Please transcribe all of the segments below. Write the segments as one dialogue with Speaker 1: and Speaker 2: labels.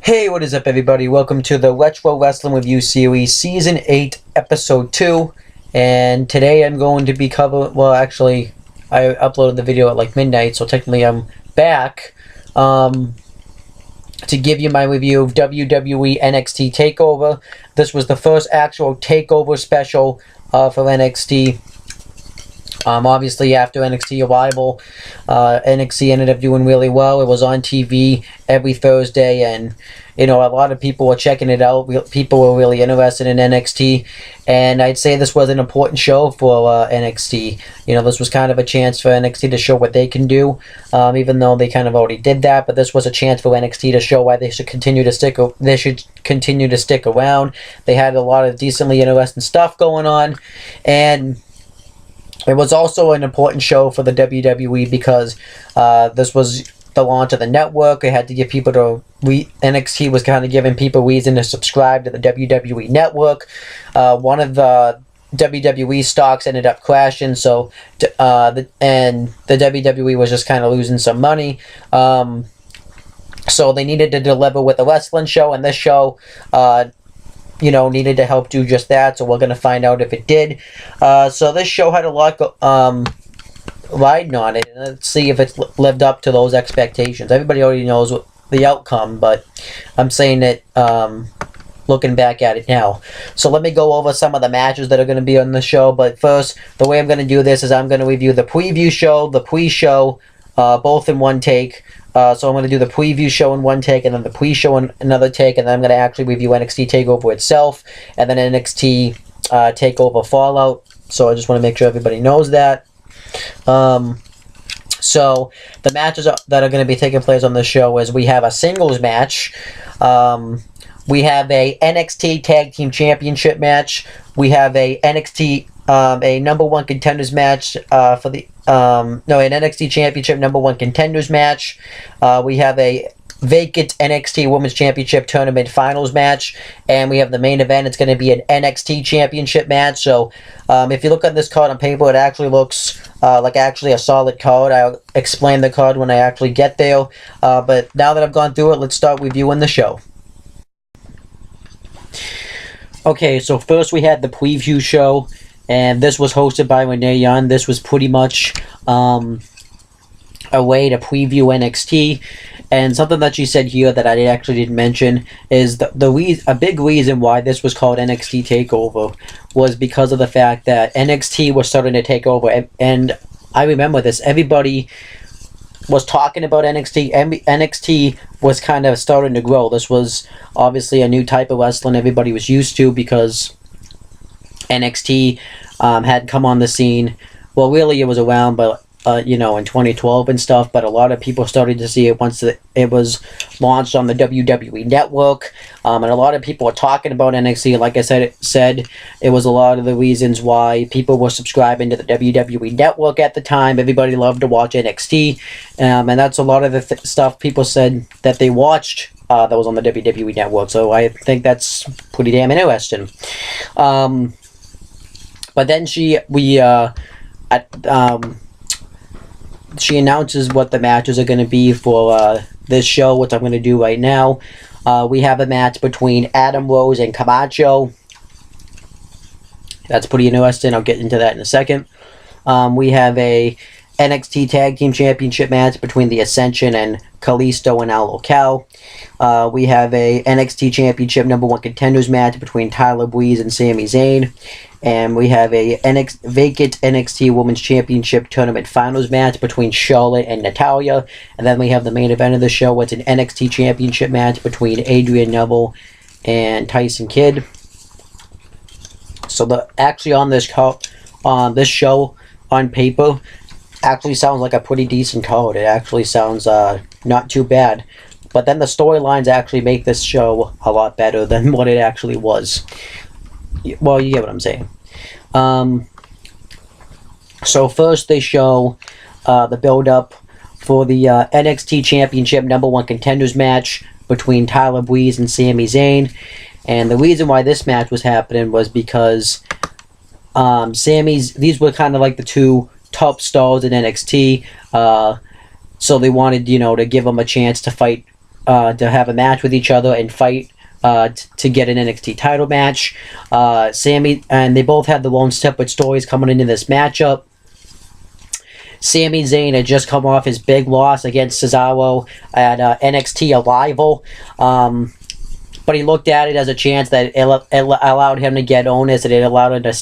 Speaker 1: Hey, what is up, everybody? Welcome to the Retro Wrestling Review Series, Season 8, Episode 2. And today I'm going to be covering... Well, actually, I uploaded the video at like midnight, so technically I'm back to give you my review of WWE NXT TakeOver. This was the first actual TakeOver special for NXT. Obviously, after NXT arrival, NXT ended up doing really well. It was on TV every Thursday, and a lot of people were checking it out. People were really interested in NXT, and I'd say this was an important show for NXT. This was kind of a chance for NXT to show what they can do, even though they kind of already did that. But this was a chance for NXT to show why they should continue to stick. They should continue to stick around. They had a lot of decently interesting stuff going on, and it was also an important show for the WWE because this was the launch of the network. It had to give people NXT was kind of giving people reason to subscribe to the WWE network. One of the WWE stocks ended up crashing, so the WWE was just kind of losing some money. So they needed to deliver with a wrestling show, and this show needed to help do just that, so we're going to find out if it did. So this show had a lot riding on it, and let's see if it's lived up to those expectations. Everybody already knows the outcome, but I'm saying it looking back at it now. So let me go over some of the matches that are going to be on the show, but first, the way I'm going to do this is I'm going to review the preview show, the pre-show, both in one take. So I'm going to do the preview show in one take, and then the pre-show in another take, and then I'm going to actually review NXT TakeOver itself, and then NXT TakeOver Fallout. So I just want to make sure everybody knows that. So the matches that are going to be taking place on the show is we have a singles match. We have a NXT Tag Team Championship match. We have a NXT a number one contenders match for the an NXT Championship number one contenders match. We have a vacant NXT Women's Championship Tournament Finals match, and we have the main event. It's going to be an NXT Championship match. So if you look at this card on paper, it actually looks like actually a solid card. I'll explain the card when I actually get there. But now that I've gone through it, let's start reviewing the show. Okay, so first we had the preview show, and this was hosted by Renee Young. This was pretty much a way to preview NXT. And something that she said here that I actually didn't mention is a big reason why this was called NXT TakeOver was because of the fact that NXT was starting to take over. And I remember this. Everybody was talking about NXT. NXT was kind of starting to grow. This was obviously a new type of wrestling everybody was used to because NXT had come on the scene. Well, really, it was around, but in 2012 and stuff. But a lot of people started to see it once it was launched on the WWE Network, and a lot of people were talking about NXT. Like I said, it was a lot of the reasons why people were subscribing to the WWE Network at the time. Everybody loved to watch NXT, and that's a lot of the stuff people said that they watched that was on the WWE Network. So I think that's pretty damn interesting. But then she announces what the matches are going to be for this show, which I'm going to do right now. We have a match between Adam Rose and Camacho. That's pretty interesting. I'll get into that in a second. We have a NXT Tag Team Championship match between The Ascension and Kalisto and Al Local. We have a NXT Championship number one contenders match between Tyler Breeze and Sami Zayn. And we have a vacant NXT Women's Championship Tournament Finals match between Charlotte and Natalya. And then we have the main event of the show. It's an NXT Championship match between Adrian Neville and Tyson Kidd. So actually on this show on paper actually sounds like a pretty decent card. It actually sounds not too bad. But then the storylines actually make this show a lot better than what it actually was. Well, you get what I'm saying. So first they show the build-up for the NXT Championship number one contenders match between Tyler Breeze and Sami Zayn. And the reason why this match was happening was because these were kind of like the two top stars in NXT. So they wanted, to give them a chance to fight to have a match with each other and fight to get an NXT title match. Sami and they both had their own separate stories coming into this matchup. Sami Zayn had just come off his big loss against Cesaro at NXT Arrival. But he looked at it as a chance that it allowed him to get onus, and it allowed him to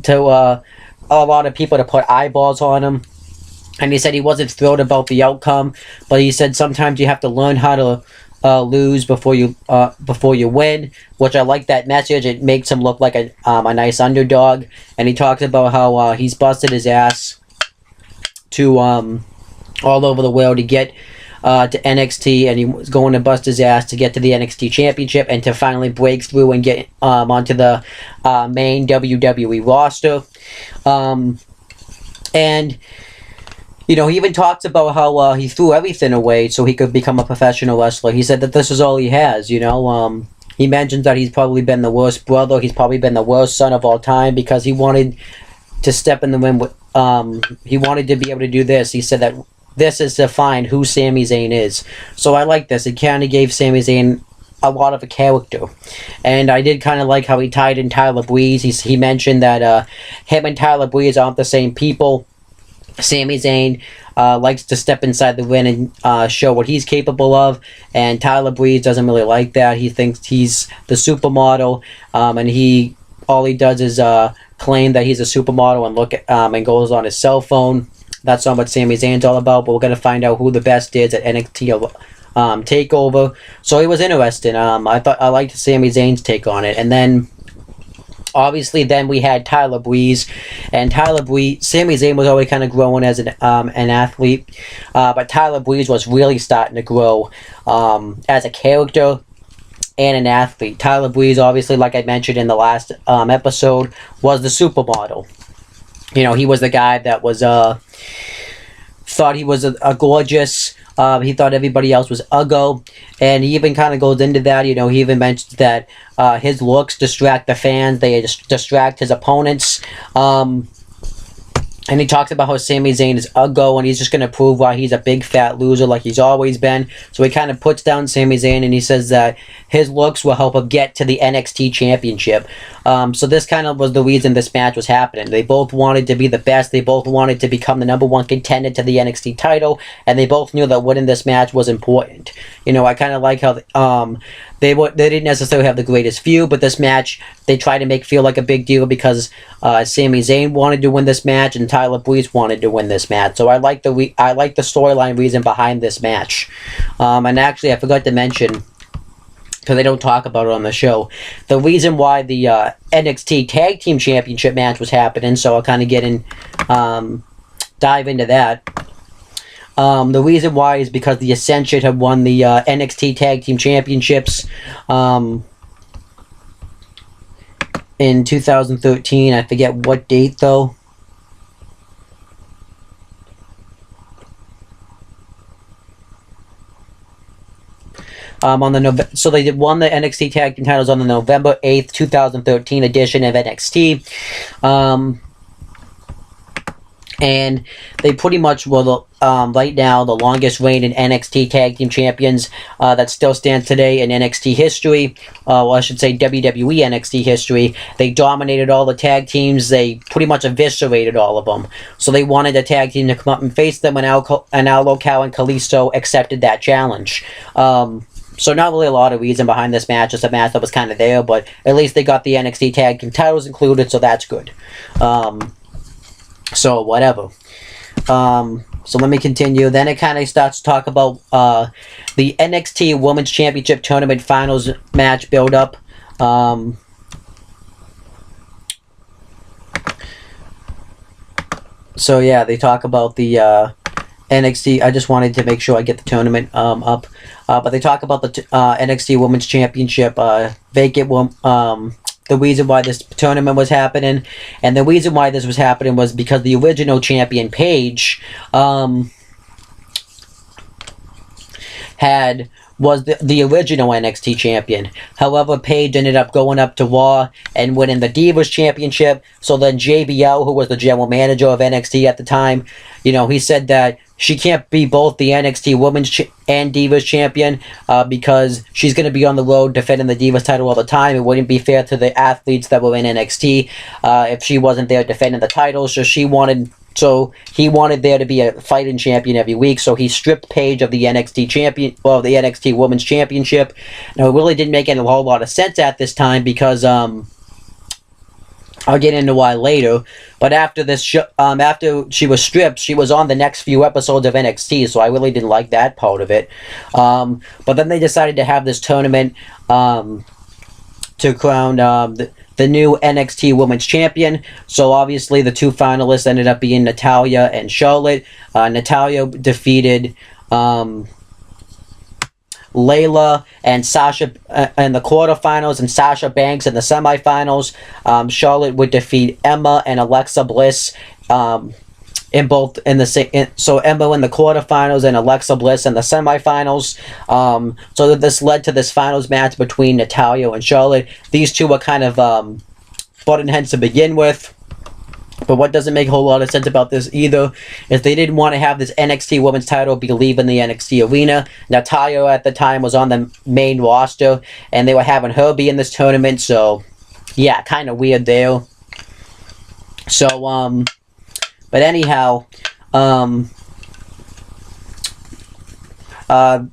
Speaker 1: to a lot of people to put eyeballs on him. And he said he wasn't thrilled about the outcome, but he said sometimes you have to learn how to lose before you win, which I like that message. It makes him look like a nice underdog. And he talks about how he's busted his ass to all over the world to get to NXT, and he was going to bust his ass to get to the NXT Championship and to finally break through and get onto the main WWE roster. And you know, he even talks about how he threw everything away so he could become a professional wrestler. He said that this is all he has, you know. He mentions that he's probably been the worst brother. He's probably been the worst son of all time because he wanted to step in the ring with, he wanted to be able to do this. He said that this is to find who Sami Zayn is. So I like this. It kind of gave Sami Zayn a lot of a character. And I did kind of like how he tied in Tyler Breeze. He mentioned that him and Tyler Breeze aren't the same people. Sami Zayn likes to step inside the ring and show what he's capable of, and Tyler Breeze doesn't really like that. He thinks he's the supermodel, and all he does is claim that he's a supermodel and look at, and goes on his cell phone. That's not what Sami Zayn's all about, but we're going to find out who the best is at NXT TakeOver. So it was interesting. I liked Sami Zayn's take on it. And then obviously then we had Tyler Breeze. And Sami Zayn was already kind of growing as an athlete, but Tyler Breeze was really starting to grow as a character and an athlete. Tyler Breeze, obviously, like I mentioned in the last episode, was the supermodel. You know, he was the guy that was thought he was a gorgeous. He thought everybody else was ugly, and he even kind of goes into that. You know, he even mentions that his looks distract the fans. They distract his opponents. And he talks about how Sami Zayn is ugly, and he's just going to prove why he's a big fat loser like he's always been. So he kind of puts down Sami Zayn, and he says that his looks will help him get to the NXT Championship. So this kind of was the reason this match was happening. They both wanted to be the best. They both wanted to become the #1 contender to the NXT title, and they both knew that winning this match was important. You know, I kind of like how they didn't necessarily have the greatest feud, but this match they tried to make feel like a big deal because Sami Zayn wanted to win this match and Tyler Breeze wanted to win this match. So I like the storyline reason behind this match. And actually, I forgot to mention, because they don't talk about it on the show, the reason why the NXT Tag Team Championship match was happening. So I'll kind of dive into that. The reason why is because the Ascension had won the NXT Tag Team Championships in 2013. I forget what date, though. So they won the NXT Tag Team titles on the November 8th, 2013 edition of NXT. And they pretty much were, right now, the longest reigning NXT Tag Team Champions that still stands today in NXT history. Well, I should say WWE NXT history. They dominated all the tag teams. They pretty much eviscerated all of them. So they wanted a tag team to come up and face them, and Al Cal and Kalisto accepted that challenge. So not really a lot of reason behind this match. Just a match that was kind of there, but at least they got the NXT Tag Team titles included, so that's good. So whatever. So let me continue. Then it kind of starts to talk about the NXT Women's Championship Tournament Finals match build-up. So yeah, they talk about the NXT. I just wanted to make sure I get the tournament up. But they talk about the NXT Women's Championship vacant the reason why this tournament was happening, and the reason why this was happening was because the original champion, Paige, was the original NXT champion. However, Paige ended up going up to Raw and winning the Divas Championship. So then JBL, who was the general manager of NXT at the time, you know, he said that she can't be both the NXT Women's and Divas Champion because she's going to be on the road defending the Divas title all the time. It wouldn't be fair to the athletes that were in NXT if she wasn't there defending the title. So he wanted there to be a fighting champion every week. So he stripped Paige of the NXT champion, well, the NXT Women's Championship. Now, it really didn't make a whole lot of sense at this time because I'll get into why later. But after this, after she was stripped, she was on the next few episodes of NXT, so I really didn't like that part of it. But then they decided to have this tournament to crown the new NXT Women's Champion. So obviously the two finalists ended up being Natalya and Charlotte. Natalya defeated Layla and Sasha in the quarterfinals, and Sasha Banks in the semifinals. Charlotte would defeat Emma and Alexa Bliss so Emma in the quarterfinals and Alexa Bliss in the semifinals. So this led to this finals match between Natalya and Charlotte. These two were kind of button heads to begin with. But what doesn't make a whole lot of sense about this either is they didn't want to have this NXT Women's title be leaving the NXT arena. Natalya at the time was on the main roster, and they were having her be in this tournament. So, yeah, kind of weird there. So, but anyhow,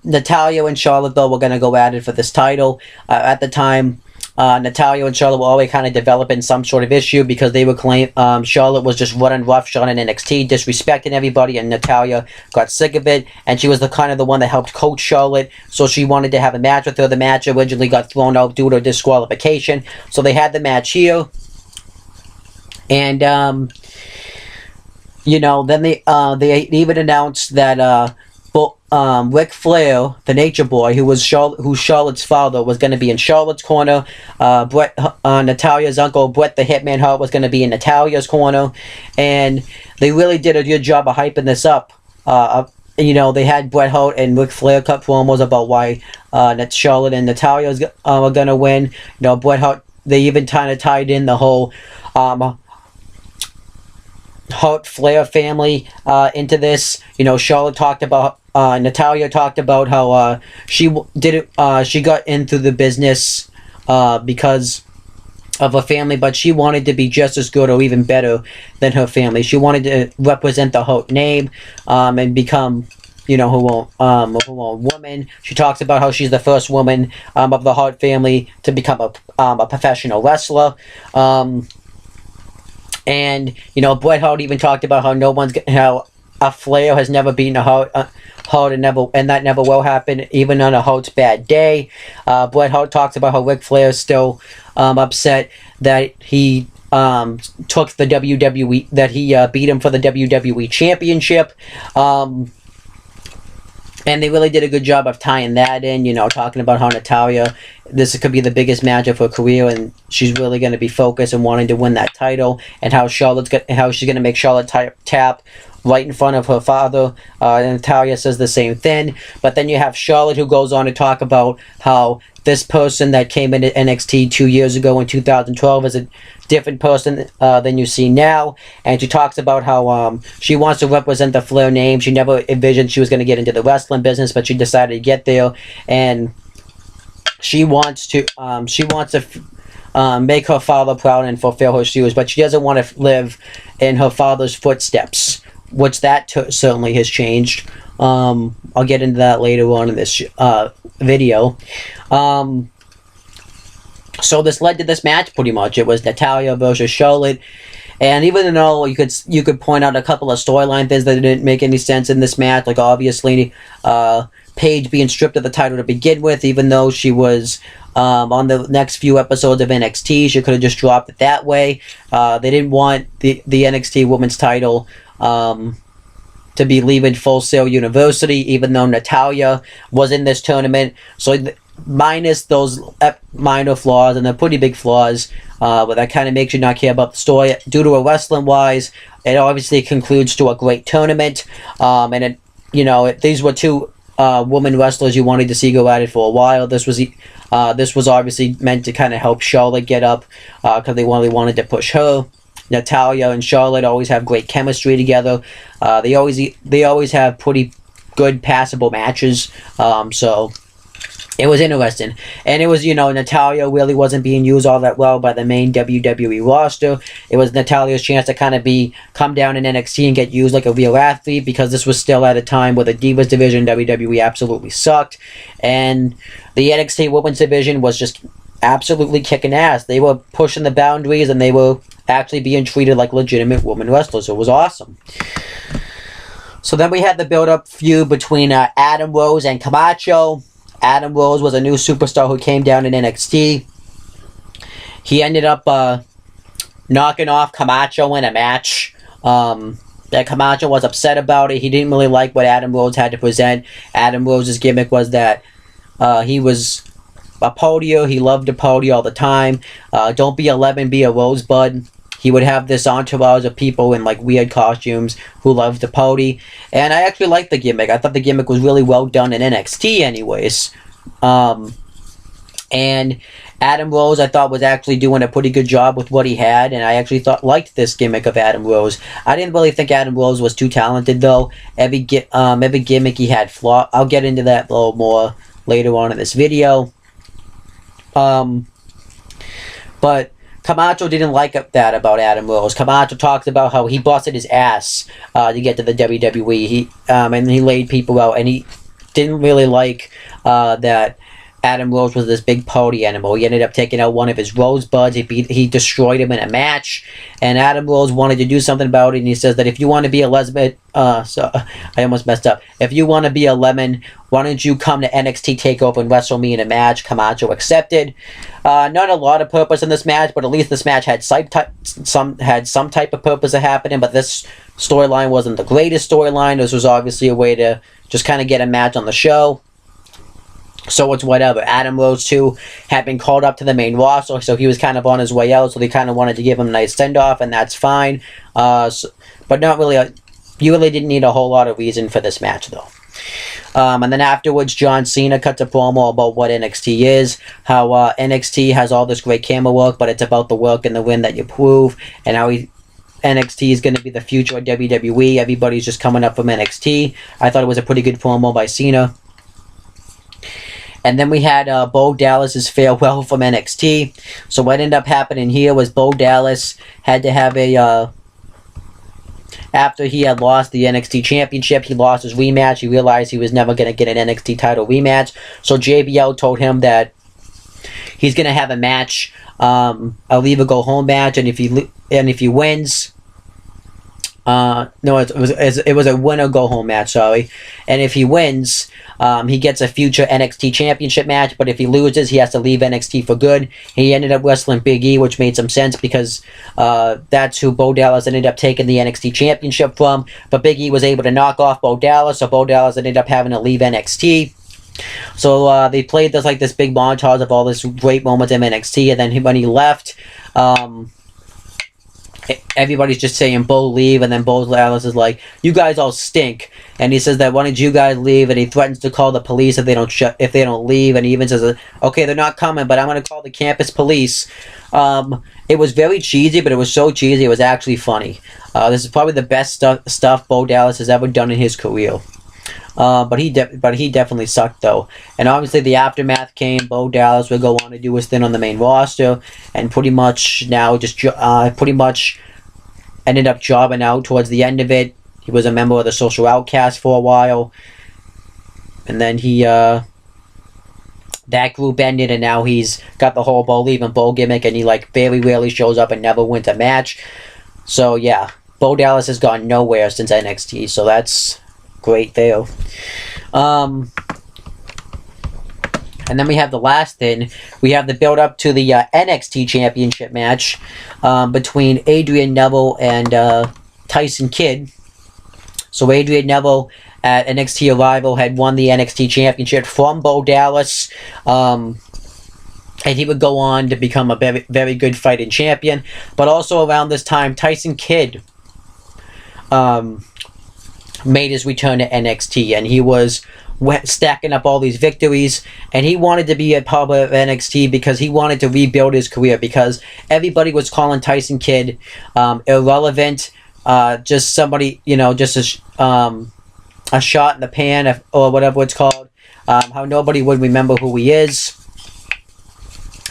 Speaker 1: Natalya and Charlotte, though, were going to go at it for this title. At the time, Natalya and Charlotte were always kind of developing some sort of issue because they were claiming Charlotte was just running roughshod in NXT, disrespecting everybody, and Natalya got sick of it, and she was the one that helped coach Charlotte, so she wanted to have a match with her. The match originally got thrown out due to disqualification, so they had the match here, and then they even announced that Ric Flair, the Nature Boy, who's Charlotte's father, was going to be in Charlotte's corner. Natalya's uncle, Bret the Hitman Hart, was going to be in Natalya's corner. And they really did a good job of hyping this up. They had Bret Hart and Ric Flair cut promos about why Charlotte and Natalya are going to win. Bret Hart, they even kind of tied in the whole Hart-Flair family into this. Charlotte talked about Natalya talked about how she got into the business because of her family, but she wanted to be just as good or even better than her family. She wanted to represent the Hart name and become her own woman. She talks about how she's the first woman of the Hart family to become a professional wrestler. And Bret Hart even talked about how a Flair has never beaten a Hart, and that never will happen, even on a Hart's bad day. Bret Hart talks about how Ric Flair is still upset that he took the WWE, that he beat him for the WWE Championship. And they really did a good job of tying that in, talking about how Natalya, this could be the biggest match of her career, and she's really going to be focused and wanting to win that title, and how she's going to make Charlotte tap right in front of her father. Natalya says the same thing. But then you have Charlotte, who goes on to talk about how this person that came into NXT 2 years ago in 2012 is a different person than you see now. And she talks about how she wants to represent the Flair name. She never envisioned she was going to get into the wrestling business, but she decided to get there. And she wants to make her father proud and fulfill her shoes, but she doesn't want to live in her father's footsteps, which that certainly has changed. I'll get into that later on in this video. So this led to this match pretty much. It was Natalya versus Charlotte. And even though you could point out a couple of storyline things that didn't make any sense in this match, like obviously Paige being stripped of the title to begin with, even though she was on the next few episodes of NXT, she could have just dropped it that way. They didn't want the NXT Women's title to be leaving Full Sail University, even though Natalya was in this tournament. So minus those minor flaws, and they're pretty big flaws, but that kind of makes you not care about the story. Due to a wrestling wise, it obviously concludes to a great tournament, and these were two women wrestlers you wanted to see go at it for a while. This was obviously meant to kind of help Charlotte get up because they really wanted to push her. Natalya and Charlotte always have great chemistry together. They always have pretty good passable matches. So it was interesting. And it was, Natalya really wasn't being used all that well by the main WWE roster. It was Natalya's chance to kind of come down in NXT and get used like a real athlete, because this was still at a time where the Divas division, WWE, absolutely sucked. And the NXT Women's division was just absolutely kicking ass. They were pushing the boundaries, and they were actually being treated like legitimate women wrestlers. It was awesome. So then we had the build-up feud between Adam Rose and Camacho. Adam Rose was a new superstar who came down in NXT. He ended up knocking off Camacho in a match. That Camacho was upset about it. He didn't really like what Adam Rose had to present. Adam Rose's gimmick was that he was a podio. He loved to podio all the time. Don't be a lemon, be a rosebud. He would have this entourage of people in like weird costumes who loved to pody. And I actually liked the gimmick. I thought the gimmick was really well done in NXT anyways. And Adam Rose, I thought, was actually doing a pretty good job with what he had, and I actually liked this gimmick of Adam Rose. I didn't really think Adam Rose was too talented, though. Every gimmick he had flaw. I'll get into that a little more later on in this video. But Camacho didn't like that about Adam Rose. Camacho talks about how he busted his ass to get to the WWE. And he laid people out, and he didn't really like that Adam Rose was this big party animal. He ended up taking out one of his rosebuds. He destroyed him in a match, and Adam Rose wanted to do something about it, and he says that if you want to be a lesbian, so I almost messed up. If you want to be a lemon, why don't you come to NXT TakeOver and wrestle me in a match? Camacho accepted. Not a lot of purpose in this match, but at least this match had some type of purpose of happening, but this storyline wasn't the greatest storyline. This was obviously a way to just kind of get a match on the show. So it's whatever. Adam Rose, too, had been called up to the main roster, so he was kind of on his way out, so they kind of wanted to give him a nice send-off, and that's fine. But not really, you really didn't need a whole lot of reason for this match, though. And then afterwards, John Cena cuts a promo about what NXT is, how NXT has all this great camera work, but it's about the work and the win that you prove, and how NXT is going to be the future of WWE. Everybody's just coming up from NXT. I thought it was a pretty good promo by Cena. And then we had Bo Dallas's farewell from NXT. So what ended up happening here was Bo Dallas had to have a... after he had lost the NXT Championship, he lost his rematch. He realized he was never going to get an NXT title rematch. So JBL told him that he's going to have a match, a leave or go home match, and if he wins... no, it was a win or go home match, sorry. And if he wins, he gets a future NXT Championship match, but if he loses, he has to leave NXT for good. He ended up wrestling Big E, which made some sense because that's who Bo Dallas ended up taking the NXT Championship from. But Big E was able to knock off Bo Dallas, so Bo Dallas ended up having to leave NXT. So they played this big montage of all this great moments in NXT, and then when he left, everybody's just saying Bo leave, and then Bo Dallas is like, you guys all stink, and he says that why don't you guys leave, and he threatens to call the police if they don't leave, and he even says, okay, they're not coming, but I'm going to call the campus police. It was very cheesy, but it was so cheesy it was actually funny. This is probably the best stuff Bo Dallas has ever done in his career. But he definitely sucked, though. And obviously the aftermath came. Bo Dallas would go on to do his thing on the main roster, and pretty much now just ended up jobbing out towards the end of it. He was a member of the Social Outcast for a while, and then that group ended, and now he's got the whole Bo leaving Bo gimmick, and he very rarely shows up and never wins a match. So yeah, Bo Dallas has gone nowhere since NXT, so that's great there. And then we have the last thing. We have the build up to the NXT Championship match between Adrian Neville and Tyson Kidd. So Adrian Neville at NXT Arrival had won the NXT Championship from Bo Dallas. And he would go on to become a very, very good fighting champion. But also around this time, Tyson Kidd made his return to NXT, and he was stacking up all these victories, and he wanted to be a part of NXT because he wanted to rebuild his career, because everybody was calling Tyson Kidd irrelevant, just somebody, just a shot in the pan, or whatever it's called, how nobody would remember who he is.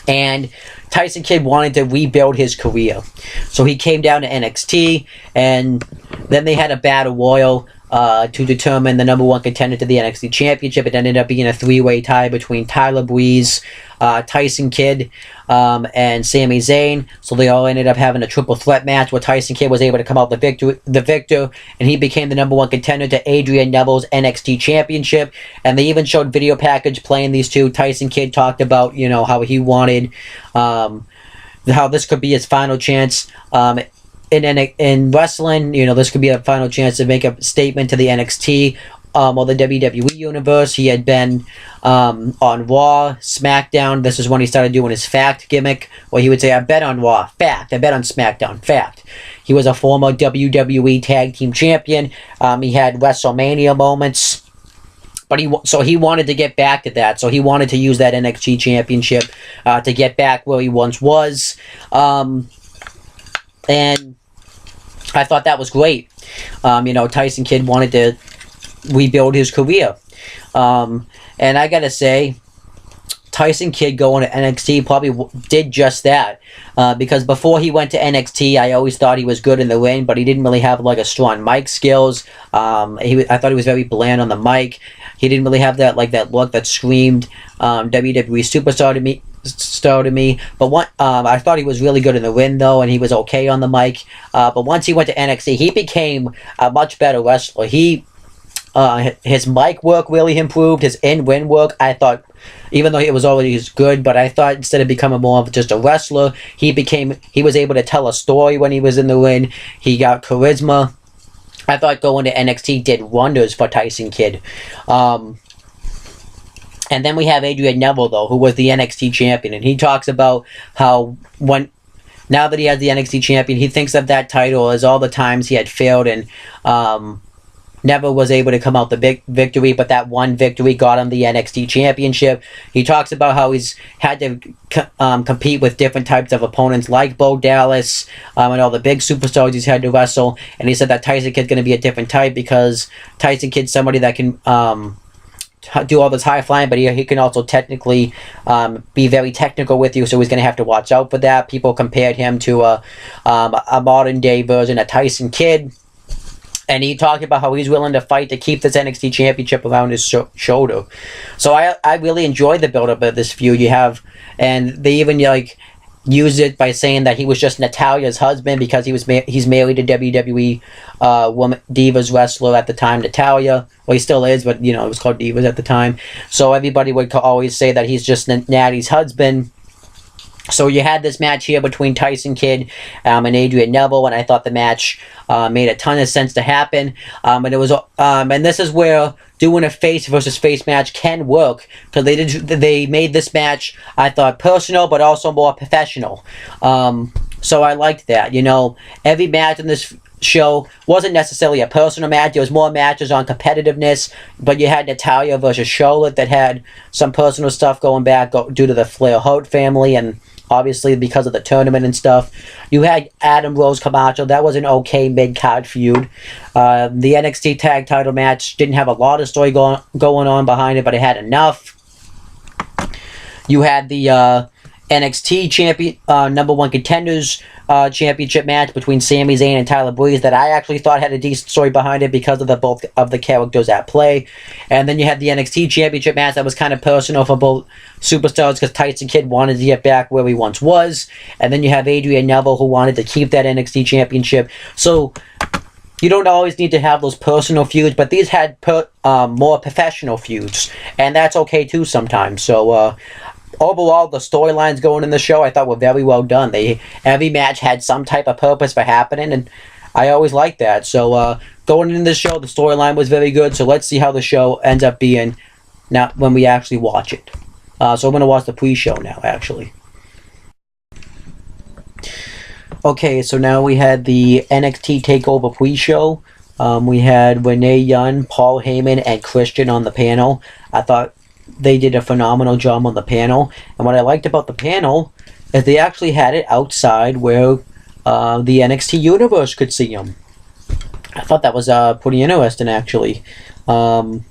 Speaker 1: And Tyson Kidd wanted to rebuild his career, so he came down to NXT, and then they had a battle royal to determine the #1 contender to the NXT Championship. It ended up being a three-way tie between Tyler Breeze, Tyson Kidd, and Sami Zayn. So they all ended up having a triple threat match where Tyson Kidd was able to come out the victor, and he became the #1 contender to Adrian Neville's NXT Championship. And they even showed video package playing these two. Tyson Kidd talked about, how he wanted, how this could be his final chance. In wrestling, this could be a final chance to make a statement to the NXT or the WWE universe. He had been on Raw, SmackDown. This is when he started doing his fact gimmick, where he would say, I bet on Raw, fact. I bet on SmackDown, fact. He was a former WWE Tag Team Champion. He had WrestleMania moments. But he wanted to get back to that. So he wanted to use that NXT Championship to get back where he once was. And I thought that was great. Tyson Kidd wanted to rebuild his career. And I gotta say, Tyson Kidd going to NXT probably did just that. Because before he went to NXT, I always thought he was good in the ring, but he didn't really have like a strong mic skills. I thought he was very bland on the mic. He didn't really have that look that screamed WWE superstar to me. But I thought he was really good in the ring though, and he was okay on the mic. But once he went to NXT, he became a much better wrestler. His mic work really improved. His in-ring work, I thought, even though it was always good, but I thought instead of becoming more of just a wrestler, he was able to tell a story when he was in the ring. He got charisma. I thought going to NXT did wonders for Tyson Kidd. And then we have Adrian Neville, though, who was the NXT champion. And he talks about how now that he has the NXT champion, he thinks of that title as all the times he had failed and never was able to come out the big victory, but that one victory got him the NXT championship. He talks about how he's had to compete with different types of opponents like Bo Dallas and all the big superstars he's had to wrestle. And he said that Tyson Kidd's going to be a different type because Tyson Kidd's somebody that can do all this high flying, but he can also technically be very technical with you, so he's going to have to watch out for that. People compared him to a modern day version of Tyson Kidd. And he talked about how he's willing to fight to keep this NXT championship around his shoulder. So I really enjoyed the build-up of this feud you have. And they even used it by saying that he was just Natalia's husband because he's married to WWE Divas wrestler at the time, Natalya. Well, he still is, but it was called Divas at the time. So everybody would always say that he's just Natty's husband. So you had this match here between Tyson Kidd and Adrian Neville, and I thought the match made a ton of sense to happen. And it was, and this is where doing a face versus face match can work, because they made this match, I thought, personal but also more professional. So I liked that. Every match in this show wasn't necessarily a personal match. There was more matches on competitiveness, but you had Natalya versus Charlotte that had some personal stuff going back due to the Flair Holt family, and obviously because of the tournament and stuff. You had Adam Rose Camacho. That was an okay mid-card feud. The NXT tag title match didn't have a lot of story going on behind it, but it had enough. You had the NXT champion, #1 contenders championship match between Sami Zayn and Tyler Breeze that I actually thought had a decent story behind it because of both of the characters at play. And then you had the NXT championship match that was kind of personal for both superstars because Tyson Kidd wanted to get back where he once was. And then you have Adrian Neville who wanted to keep that NXT championship. So you don't always need to have those personal feuds, but these had more professional feuds, and that's okay too sometimes. So overall, the storylines going in the show I thought were very well done. Every match had some type of purpose for happening, and I always liked that. So going into the show, the storyline was very good. So let's see how the show ends up being now when we actually watch it. So I'm going to watch the pre-show now, actually. Okay, so now we had the NXT TakeOver pre-show. We had Renee Young, Paul Heyman, and Christian on the panel. I thought they did a phenomenal job on the panel. And what I liked about the panel is they actually had it outside where the NXT Universe could see them. I thought that was pretty interesting, actually. And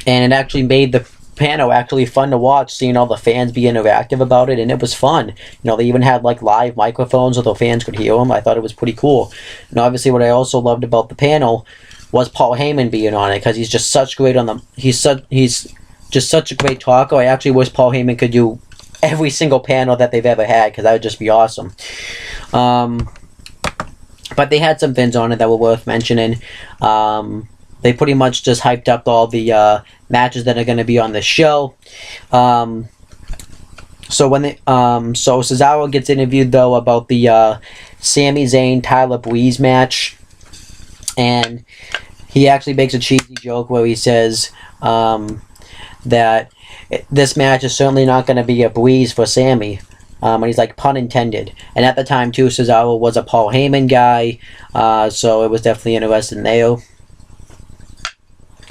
Speaker 1: it actually made the panel actually fun to watch, seeing all the fans be interactive about it, and it was fun. They even had like live microphones so the fans could hear them. I thought it was pretty cool. And obviously what I also loved about the panel was Paul Heyman being on it, because he's just such just such a great talker. I actually wish Paul Heyman could do every single panel that they've ever had, because that would just be awesome. But they had some things on it that were worth mentioning. They pretty much just hyped up all the matches that are going to be on the show. So Cesaro gets interviewed though about the Sami Zayn Tyler Breeze match, and he actually makes a cheesy joke where he says that this match is certainly not going to be a breeze for Sami. And he's like, pun intended. And at the time too, Cesaro was a Paul Heyman guy, so it was definitely interesting there.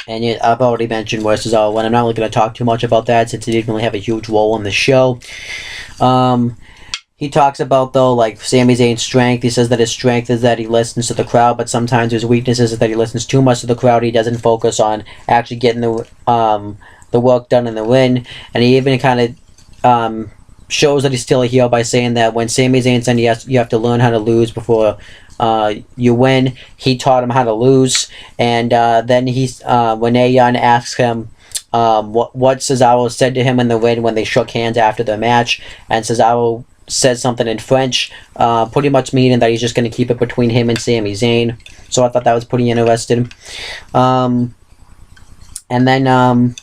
Speaker 1: And yet, I've already mentioned where Cesaro went. I'm not really going to talk too much about that, since he didn't really have a huge role in the show. He talks about, though, like, Sami Zayn's strength. He says that his strength is that he listens to the crowd, but sometimes his weakness is that he listens too much to the crowd. He doesn't focus on actually getting the work done in the ring. And he even kind of shows that he's still a heel by saying that when Sami Zayn said you have to learn how to lose before you win, he taught him how to lose. And then when Ayan asks him what Cesaro said to him in the ring when they shook hands after the match, and Cesaro says something in French, pretty much meaning that he's just going to keep it between him and Sami Zayn. So I thought that was pretty interesting. And then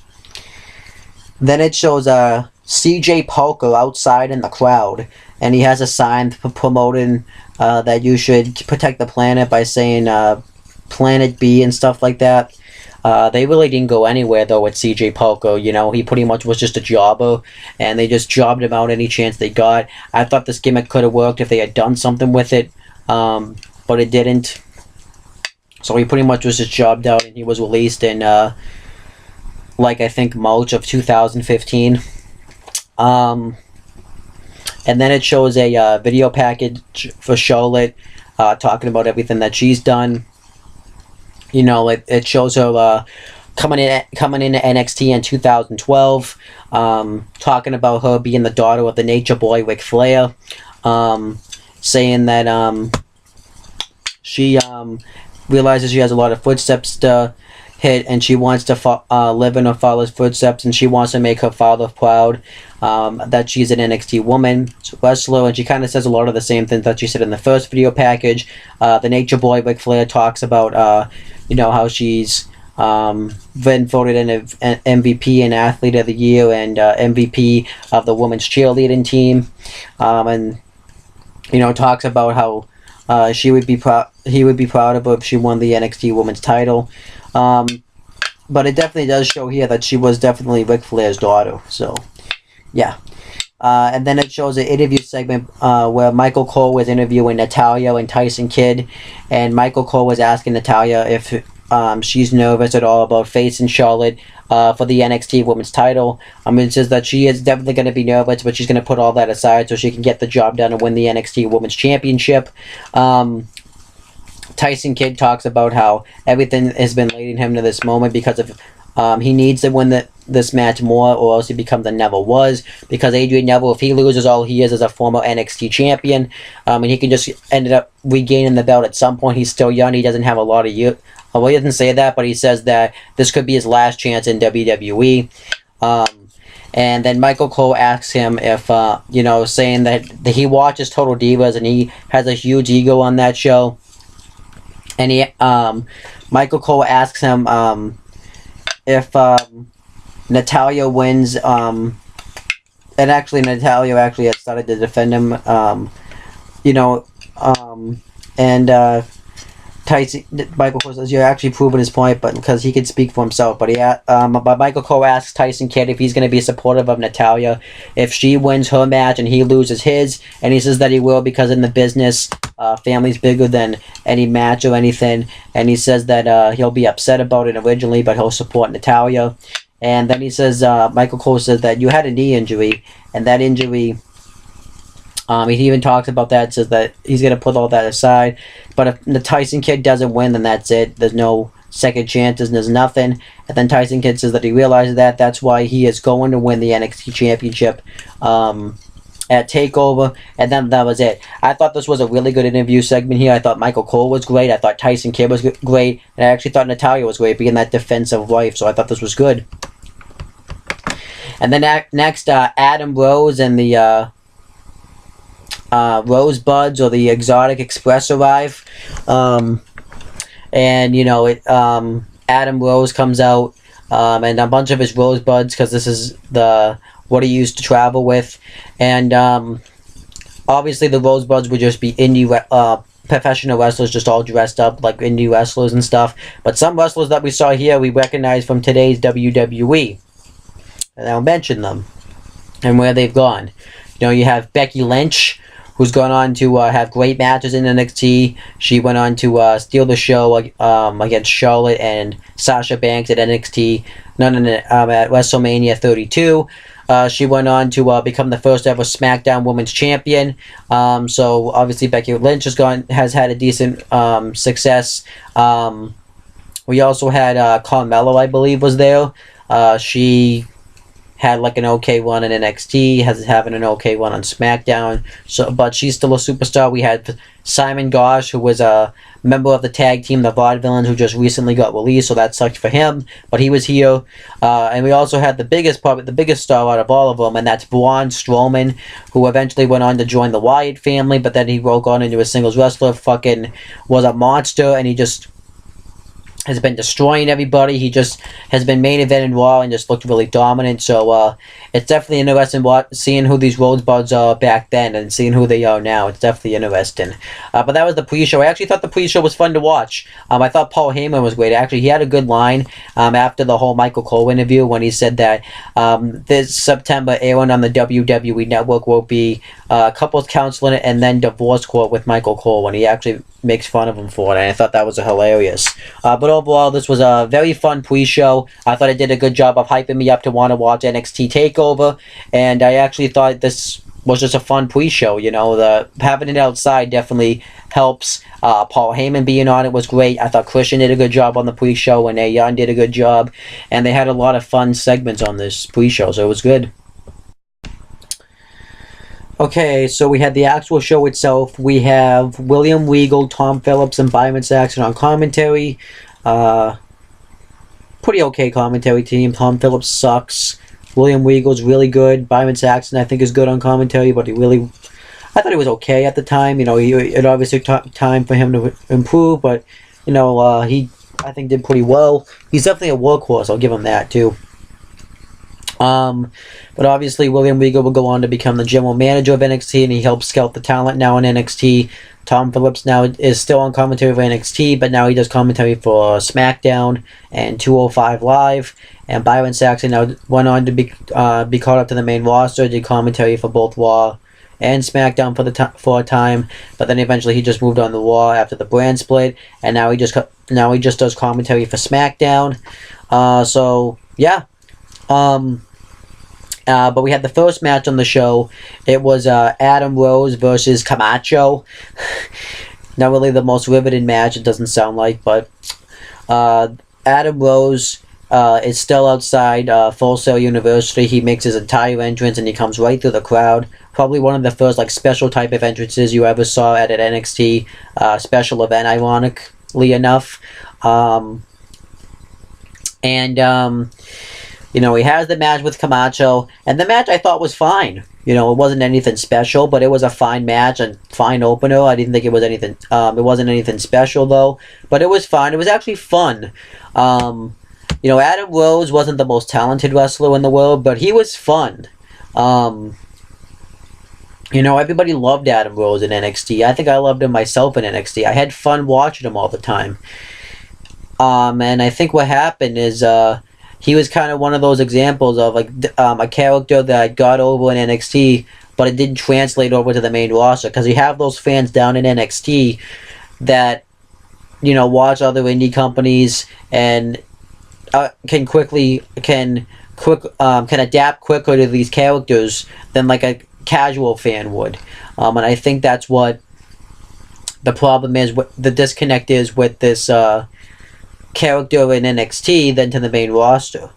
Speaker 1: it shows CJ Parker outside in the crowd, and he has a sign promoting that you should protect the planet by saying Planet B and stuff like that. They really didn't go anywhere though with CJ Parker. He pretty much was just a jobber, and they just jobbed him out any chance they got. I thought this gimmick could have worked if they had done something with it, but it didn't. So he pretty much was just jobbed out, and he was released in I think March of 2015. And then it shows a video package for Charlotte, talking about everything that she's done. It shows her coming into NXT in 2012, talking about her being the daughter of the Nature Boy Ric Flair, saying that she realizes she has a lot of footsteps to hit, and she wants to live in her father's footsteps, and she wants to make her father proud, that she's an NXT woman wrestler. And she kind of says a lot of the same things that she said in the first video package. The Nature Boy Ric Flair talks about how she's been voted an MVP and Athlete of the Year, and MVP of the women's cheerleading team, and talks about how he would be proud of her if she won the NXT Women's title. But it definitely does show here that she was definitely Ric Flair's daughter. So, yeah. And then it shows an interview segment where Michael Cole was interviewing Natalya and Tyson Kidd. And Michael Cole was asking Natalya if she's nervous at all about facing Charlotte for the NXT Women's title. It says that she is definitely going to be nervous, but she's going to put all that aside so she can get the job done and win the NXT Women's Championship. Tyson Kidd talks about how everything has been leading him to this moment because of he needs to win this match more, or else he becomes a Never Was. Because Adrian Neville, if he loses, all he is a former NXT champion, and he can just end up regaining the belt at some point. He's still young; he doesn't have a lot of years. Well, he doesn't say that, but he says that this could be his last chance in WWE. And then Michael Cole asks him if, saying that he watches Total Divas and he has a huge ego on that show. And Michael Cole asks him if Natalya wins, and actually Natalya actually had started to defend him, and Tyson, Michael Cole says, you're actually proving his point, but because he can speak for himself. But but Michael Cole asks Tyson Kidd if he's going to be supportive of Natalya if she wins her match and he loses his, and he says that he will because in the business, family's bigger than any match or anything, and he says that he'll be upset about it originally, but he'll support Natalya. And then he says, Michael Cole says that you had a knee injury, and that injury. He even talks about that, says that he's going to put all that aside. But if the Tyson Kidd doesn't win, then that's it. There's no second chances, and there's nothing. And then Tyson Kidd says that he realizes that. That's why he is going to win the NXT Championship at TakeOver. And then that was it. I thought this was a really good interview segment here. I thought Michael Cole was great. I thought Tyson Kidd was great. And I actually thought Natalya was great, being that defensive wife. So I thought this was good. And then next, Adam Rose and the... Rosebuds or the Exotic Express arrive, and you know Adam Rose comes out, and a bunch of his Rosebuds, because this is what he used to travel with, and obviously the Rosebuds would just be indie professional wrestlers, just all dressed up like indie wrestlers and stuff. But some wrestlers that we saw here we recognize from today's WWE, and I'll mention them and where they've gone. You know, you have Becky Lynch, who's gone on to have great matches in NXT. She went on to steal the show against Charlotte and Sasha Banks at NXT. At WrestleMania 32. She went on to become the first ever SmackDown Women's Champion. So obviously Becky Lynch has had a decent success. We also had Carmella, I believe, was there. She had like an okay run in NXT, having an okay run on SmackDown. So, but she's still a superstar. We had Simon Gosh, who was a member of the tag team, the Vaudevillains, who just recently got released, so that sucked for him. But he was here, and we also had the biggest star out of all of them, and that's Braun Strowman, who eventually went on to join the Wyatt family, but then he broke on into a singles wrestler. Fucking was a monster, and he just has been destroying everybody. He just has been main eventing Raw and just looked really dominant. So it's definitely interesting seeing who these Rosebuds are back then and seeing who they are now. It's definitely interesting. But that was the pre-show. I actually thought the pre-show was fun to watch. I thought Paul Heyman was great. Actually, he had a good line after the whole Michael Cole interview when he said that this September airing on the WWE Network will be couples counseling and then divorce court with Michael Cole, when he actually makes fun of him for it, and I thought that was hilarious. But overall, this was a very fun pre-show. I thought it did a good job of hyping me up to want to watch NXT TakeOver, and I actually thought this was just a fun pre-show. You know, having it outside definitely helps. Paul Heyman being on it was great. I thought Christian did a good job on the pre-show, and Young did a good job, and they had a lot of fun segments on this pre-show, so it was good. Okay, so we had the actual show itself. We have William Regal, Tom Phillips, and Byron Saxton on commentary. Pretty okay commentary team. Tom Phillips sucks. William Regal's really good. Byron Saxton, I think, is good on commentary, but I thought he was okay at the time. You know, it obviously took time for him to improve, but, you know, he, I think, did pretty well. He's definitely a workhorse. I'll give him that, too. But obviously William Regal will go on to become the general manager of NXT, and he helps scout the talent now in NXT. Tom Phillips now is still on commentary for NXT, but now he does commentary for SmackDown and 205 Live. And Byron Saxton now went on to be called up to the main roster, did commentary for both Raw and SmackDown for a time, but then eventually he just moved on to Raw after the brand split, and now he just does commentary for SmackDown. So yeah. But we had the first match on the show. It was Adam Rose versus Camacho. Not really the most riveting match, it doesn't sound like, but Adam Rose is still outside Full Sail University. He makes his entire entrance and he comes right through the crowd. Probably one of the first like special type of entrances you ever saw at an NXT special event, ironically enough. You know, he has the match with Camacho, and the match I thought was fine. You know, it wasn't anything special, but it was a fine match and fine opener. I didn't think it was anything. It wasn't anything special though, but it was fine. It was actually fun. You know, Adam Rose wasn't the most talented wrestler in the world, but he was fun. You know, everybody loved Adam Rose in NXT. I think I loved him myself in NXT. I had fun watching him all the time. And I think what happened is he was kind of one of those examples of like a character that got over in NXT, but it didn't translate over to the main roster, because you have those fans down in NXT that, you know, watch other indie companies and can adapt quicker to these characters than like a casual fan would. And I think that's what the problem is, what the disconnect is with this character in NXT than to the main roster.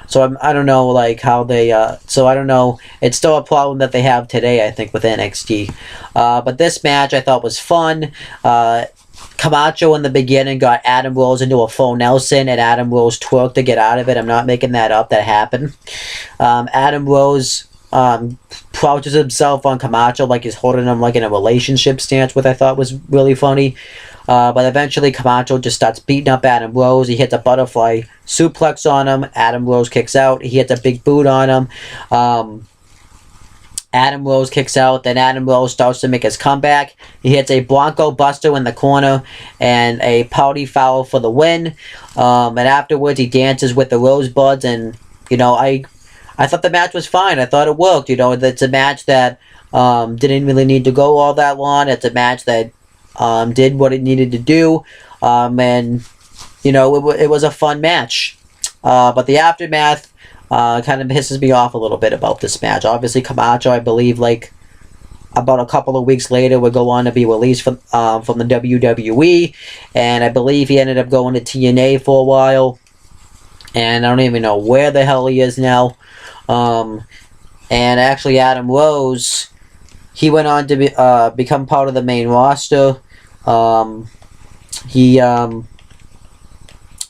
Speaker 1: So I don't know, like, how they, so I don't know, it's still a problem that they have today, I think, with NXT. But this match I thought was fun. Camacho in the beginning got Adam Rose into a full Nelson, and Adam Rose twerked to get out of it. I'm not making that up, that happened. Adam Rose crouches himself on Camacho like he's holding him like in a relationship stance, which I thought was really funny. But eventually Camacho just starts beating up Adam Rose. He hits a butterfly suplex on him. Adam Rose kicks out. He hits a big boot on him. Adam Rose kicks out. Then Adam Rose starts to make his comeback. He hits a Bronco Buster in the corner and a Pouty Foul for the win. And afterwards he dances with the Rosebuds. And, you know, I thought the match was fine. I thought it worked. You know, it's a match that didn't really need to go all that long. It's a match that did what it needed to do, and, you know, it was a fun match. But the aftermath kind of pisses me off a little bit about this match. Obviously, Camacho, I believe, like, about a couple of weeks later, would go on to be released from the WWE, and I believe he ended up going to TNA for a while, and I don't even know where the hell he is now. And actually, Adam Rose, he went on to become part of the main roster. He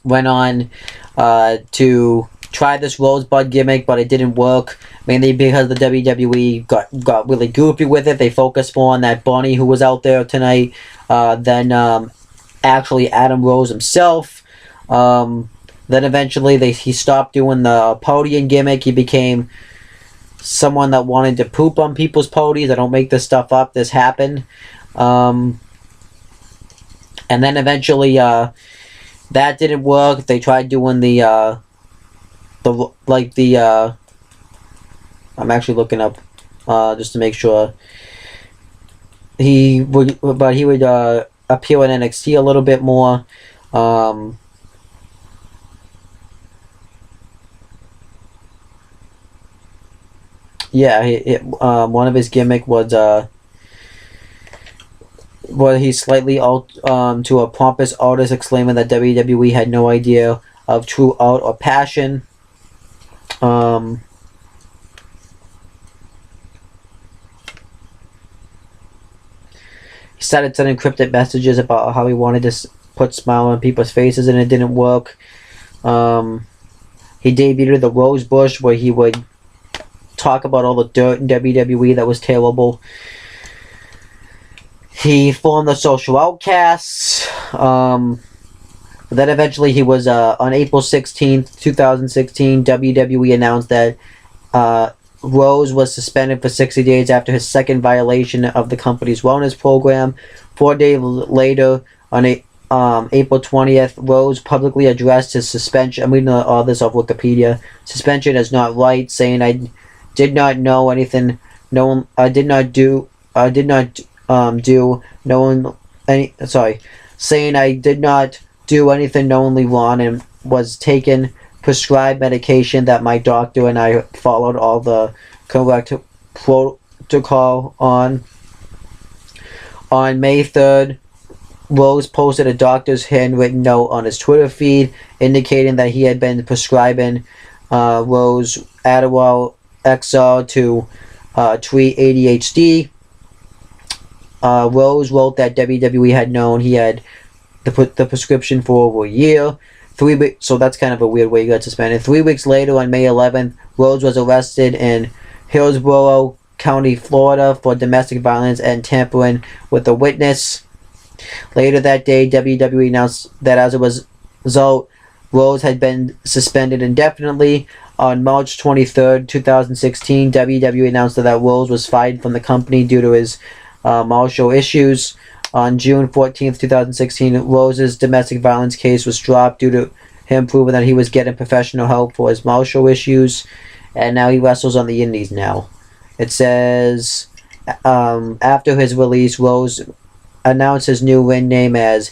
Speaker 1: went on to try this Rosebud gimmick, but it didn't work, mainly because the WWE got really goofy with it. They focused more on that bunny who was out there tonight than actually Adam Rose himself. Then eventually he stopped doing the podium gimmick. He became someone that wanted to poop on people's podies. I don't make this stuff up. This happened. And then eventually that didn't work. They tried doing I'm actually looking up just to make sure. He would appear in NXT a little bit more. Yeah, one of his gimmick was he slightly to a pompous artist, exclaiming that WWE had no idea of true art or passion. He started sending cryptic messages about how he wanted to put smile on people's faces, and it didn't work. He debuted the Rose Bush, where he would talk about all the dirt in WWE that was terrible. He formed the Social Outcasts. Then eventually he was, on April 16th, 2016, WWE announced that Rose was suspended for 60 days after his second violation of the company's wellness program. 4 days later, on April 20th, Rose publicly addressed his suspension. I'm reading all this off Wikipedia. Suspension is not right, saying, "I did not know anything. Saying I did not do anything knowingly wrong, and was taking prescribed medication that my doctor and I followed all the correct protocol on." On May 3rd, Rose posted a doctor's handwritten note on his Twitter feed indicating that he had been prescribing Rose Adderall XR to treat ADHD. Rose wrote that WWE had known he had the prescription for over a year. So that's kind of a weird way he got suspended. 3 weeks later, on May 11th, Rose was arrested in Hillsborough County, Florida, for domestic violence and tampering with a witness. Later that day, WWE announced that as a result, Rose had been suspended indefinitely. On March 23rd, 2016, WWE announced that Rose was fired from the company due to his marital issues. On June 14th, 2016, Rose's domestic violence case was dropped due to him proving that he was getting professional help for his marital issues. And now he wrestles on the indies now. It says, after his release, Rose announced his new ring name as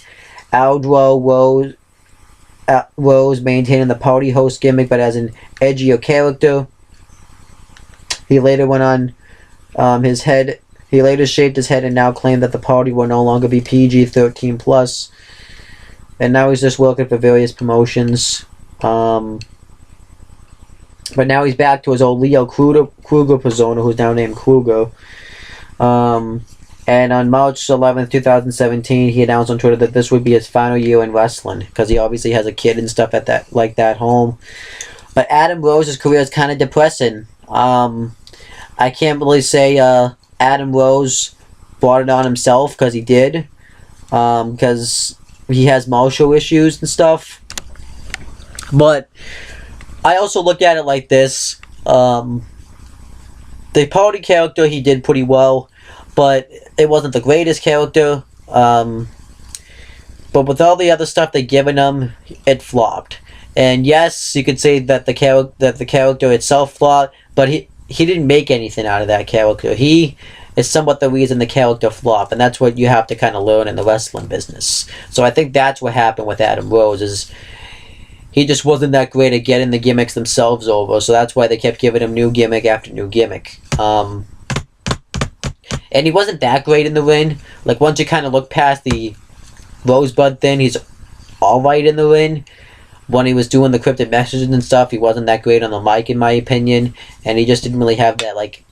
Speaker 1: Aldro Rose, maintaining the party host gimmick but as an edgier character. He later went on his head. He later shaved his head and now claimed that the party will no longer be PG-13 plus. And now he's just working for various promotions. But now he's back to his old Leo Kruger persona, who's now named Kruger. And on March 11th, 2017, he announced on Twitter that this would be his final year in wrestling, because he obviously has a kid and stuff at that home. But Adam Rose's career is kind of depressing. I can't really say Adam Rose brought it on himself, because he did. Because he has marital issues and stuff. But I also look at it like this. The party character, he did pretty well, but it wasn't the greatest character. But with all the other stuff they've given him, it flopped. And yes, you could say that the character itself flopped, but he didn't make anything out of that character. He is somewhat the reason the character flopped, and that's what you have to kind of learn in the wrestling business. So I think that's what happened with Adam Rose, is he just wasn't that great at getting the gimmicks themselves over, so that's why they kept giving him new gimmick after new gimmick. And he wasn't that great in the ring. Like, once you kind of look past the Rosebud thing, he's alright in the ring. When he was doing the cryptic messages and stuff, he wasn't that great on the mic, in my opinion, and he just didn't really have that, like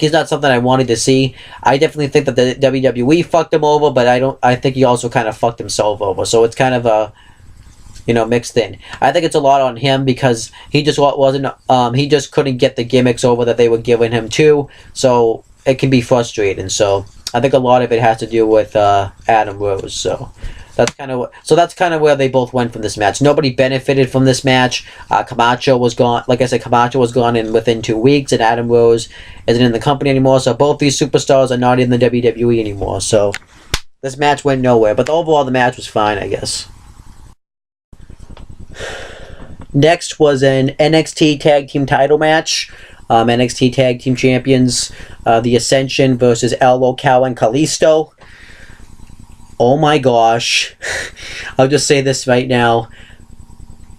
Speaker 1: he's not something I wanted to see. I definitely think that the WWE fucked him over, but I think he also kind of fucked himself over, so it's kind of a, mixed in. I think it's a lot on him, because he just he just couldn't get the gimmicks over that they were giving him too, so it can be frustrating. So I think a lot of it has to do with Adam Rose. So that's kind of where they both went from this match. Nobody benefited from this match. Camacho was gone. Like I said, Camacho was gone within 2 weeks, and Adam Rose isn't in the company anymore. So both these superstars are not in the WWE anymore. So this match went nowhere. But overall, the match was fine, I guess. Next was an NXT Tag Team title match. NXT Tag Team Champions, The Ascension versus El Local and Kalisto. Oh my gosh. I'll just say this right now.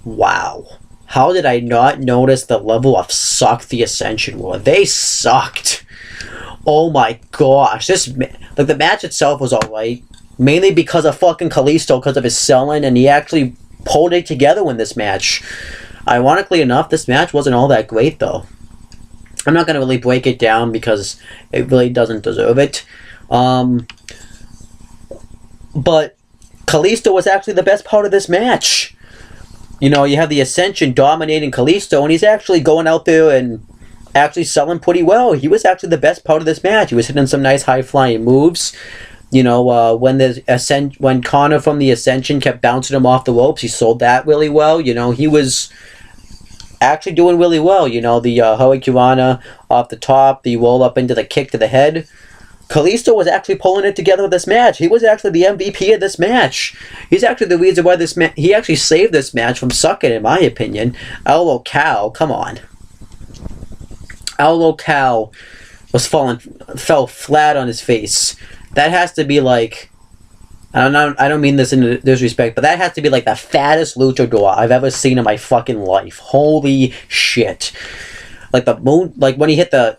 Speaker 1: Wow. How did I not notice the level of suck The Ascension were? They sucked. Oh my gosh. The match itself was alright. Mainly because of fucking Kalisto, because of his selling, and he actually pulled it together in this match. Ironically enough, this match wasn't all that great, though. I'm not going to really break it down because it really doesn't deserve it. But Kalisto was actually the best part of this match. You have the Ascension dominating Kalisto, and he's actually going out there and actually selling pretty well. He was actually the best part of this match. He was hitting some nice high-flying moves. When Connor from the Ascension kept bouncing him off the ropes, he sold that really well. He was actually doing really well. The Hurricanrana off the top, the roll up into the kick to the head. Kalisto was actually pulling it together with this match. He was actually the MVP of this match. He's actually the reason why he actually saved this match from sucking, in my opinion. El Local, come on. El Local fell flat on his face. That has to be like, I don't mean this in disrespect, but that has to be like the fattest luchador I've ever seen in my fucking life. Holy shit. Like when he hit the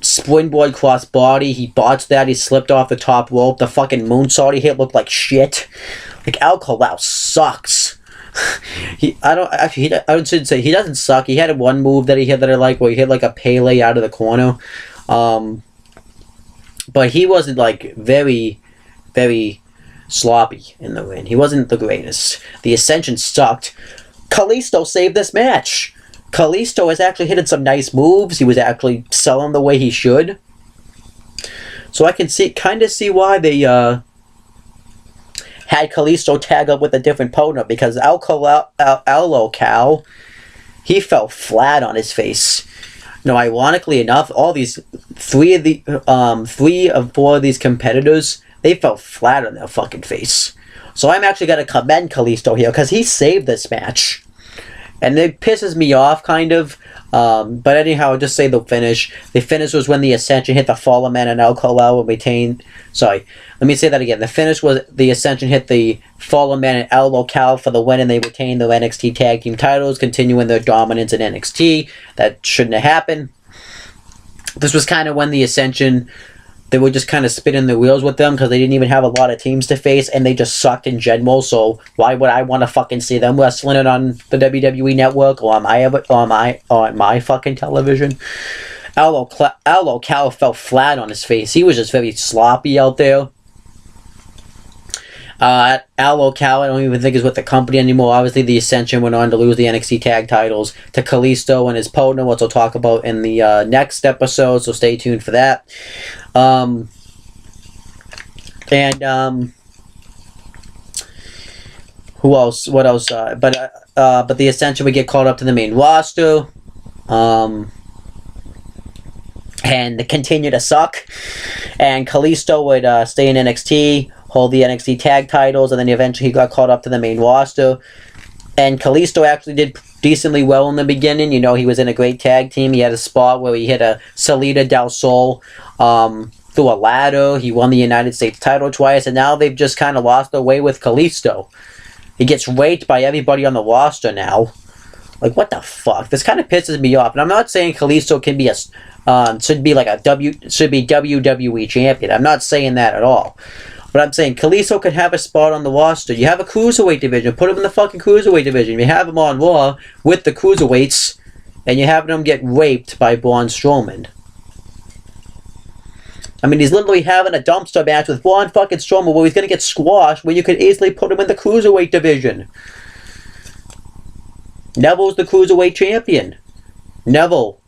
Speaker 1: springboard cross body, he botched that, he slipped off the top rope, the fucking moonsault he hit looked like shit. Like, El Colau sucks. I shouldn't say he doesn't suck. He had one move that he hit that I like, where he hit like a Pele out of the corner. But he wasn't like very, very sloppy in the ring. He wasn't the greatest. The Ascension sucked. Kalisto saved this match. Kalisto has actually hit some nice moves. He was actually selling the way he should. So I can kind of see why they had Kalisto tag up with a different partner, because El Cal, he fell flat on his face. Now, ironically enough, all these three of four of these competitors, they fell flat on their fucking face. So I'm actually gonna commend Kalisto here, because he saved this match. And it pisses me off, kind of. But anyhow, I'll just say the finish. The finish was when the Ascension hit the Fallen Man and El Colel and retained... Sorry, let me say that again. The finish was the Ascension hit the Fallen Man and El Local for the win, and they retained their NXT Tag Team titles, continuing their dominance in NXT. That shouldn't have happened. This was kind of when the Ascension... They were just kind of spinning the wheels with them, because they didn't even have a lot of teams to face, and they just sucked in general. So why would I want to fucking see them wrestling it on the WWE Network or on my fucking television? El Local fell flat on his face. He was just very sloppy out there. El Local, I don't even think is with the company anymore. Obviously, the Ascension went on to lose the NXT tag titles to Kalisto and his partner, which I'll talk about in the next episode, so stay tuned for that. Who else? What else? But the Ascension would get called up to the main roster, and continue to suck. And Kalisto would stay in NXT, hold the NXT tag titles, and then eventually he got called up to the main roster. And Kalisto actually did decently well in the beginning. You know, he was in a great tag team. He had a spot where he hit a Salida del Sol through a ladder. He won the United States title twice, and now they've just kind of lost their way with Kalisto. He gets raped by everybody on the roster now. Like, what the fuck? This kind of pisses me off. And I'm not saying Kalisto can be should be WWE champion. I'm not saying that at all. But I'm saying Kalisto could have a spot on the roster. You have a cruiserweight division. Put him in the fucking cruiserweight division. You have him on Raw with the cruiserweights, and you're having him get raped by Braun Strowman. I mean, he's literally having a dumpster match with Braun fucking Strowman where he's going to get squashed, where you could easily put him in the cruiserweight division. Neville's the cruiserweight champion. Neville,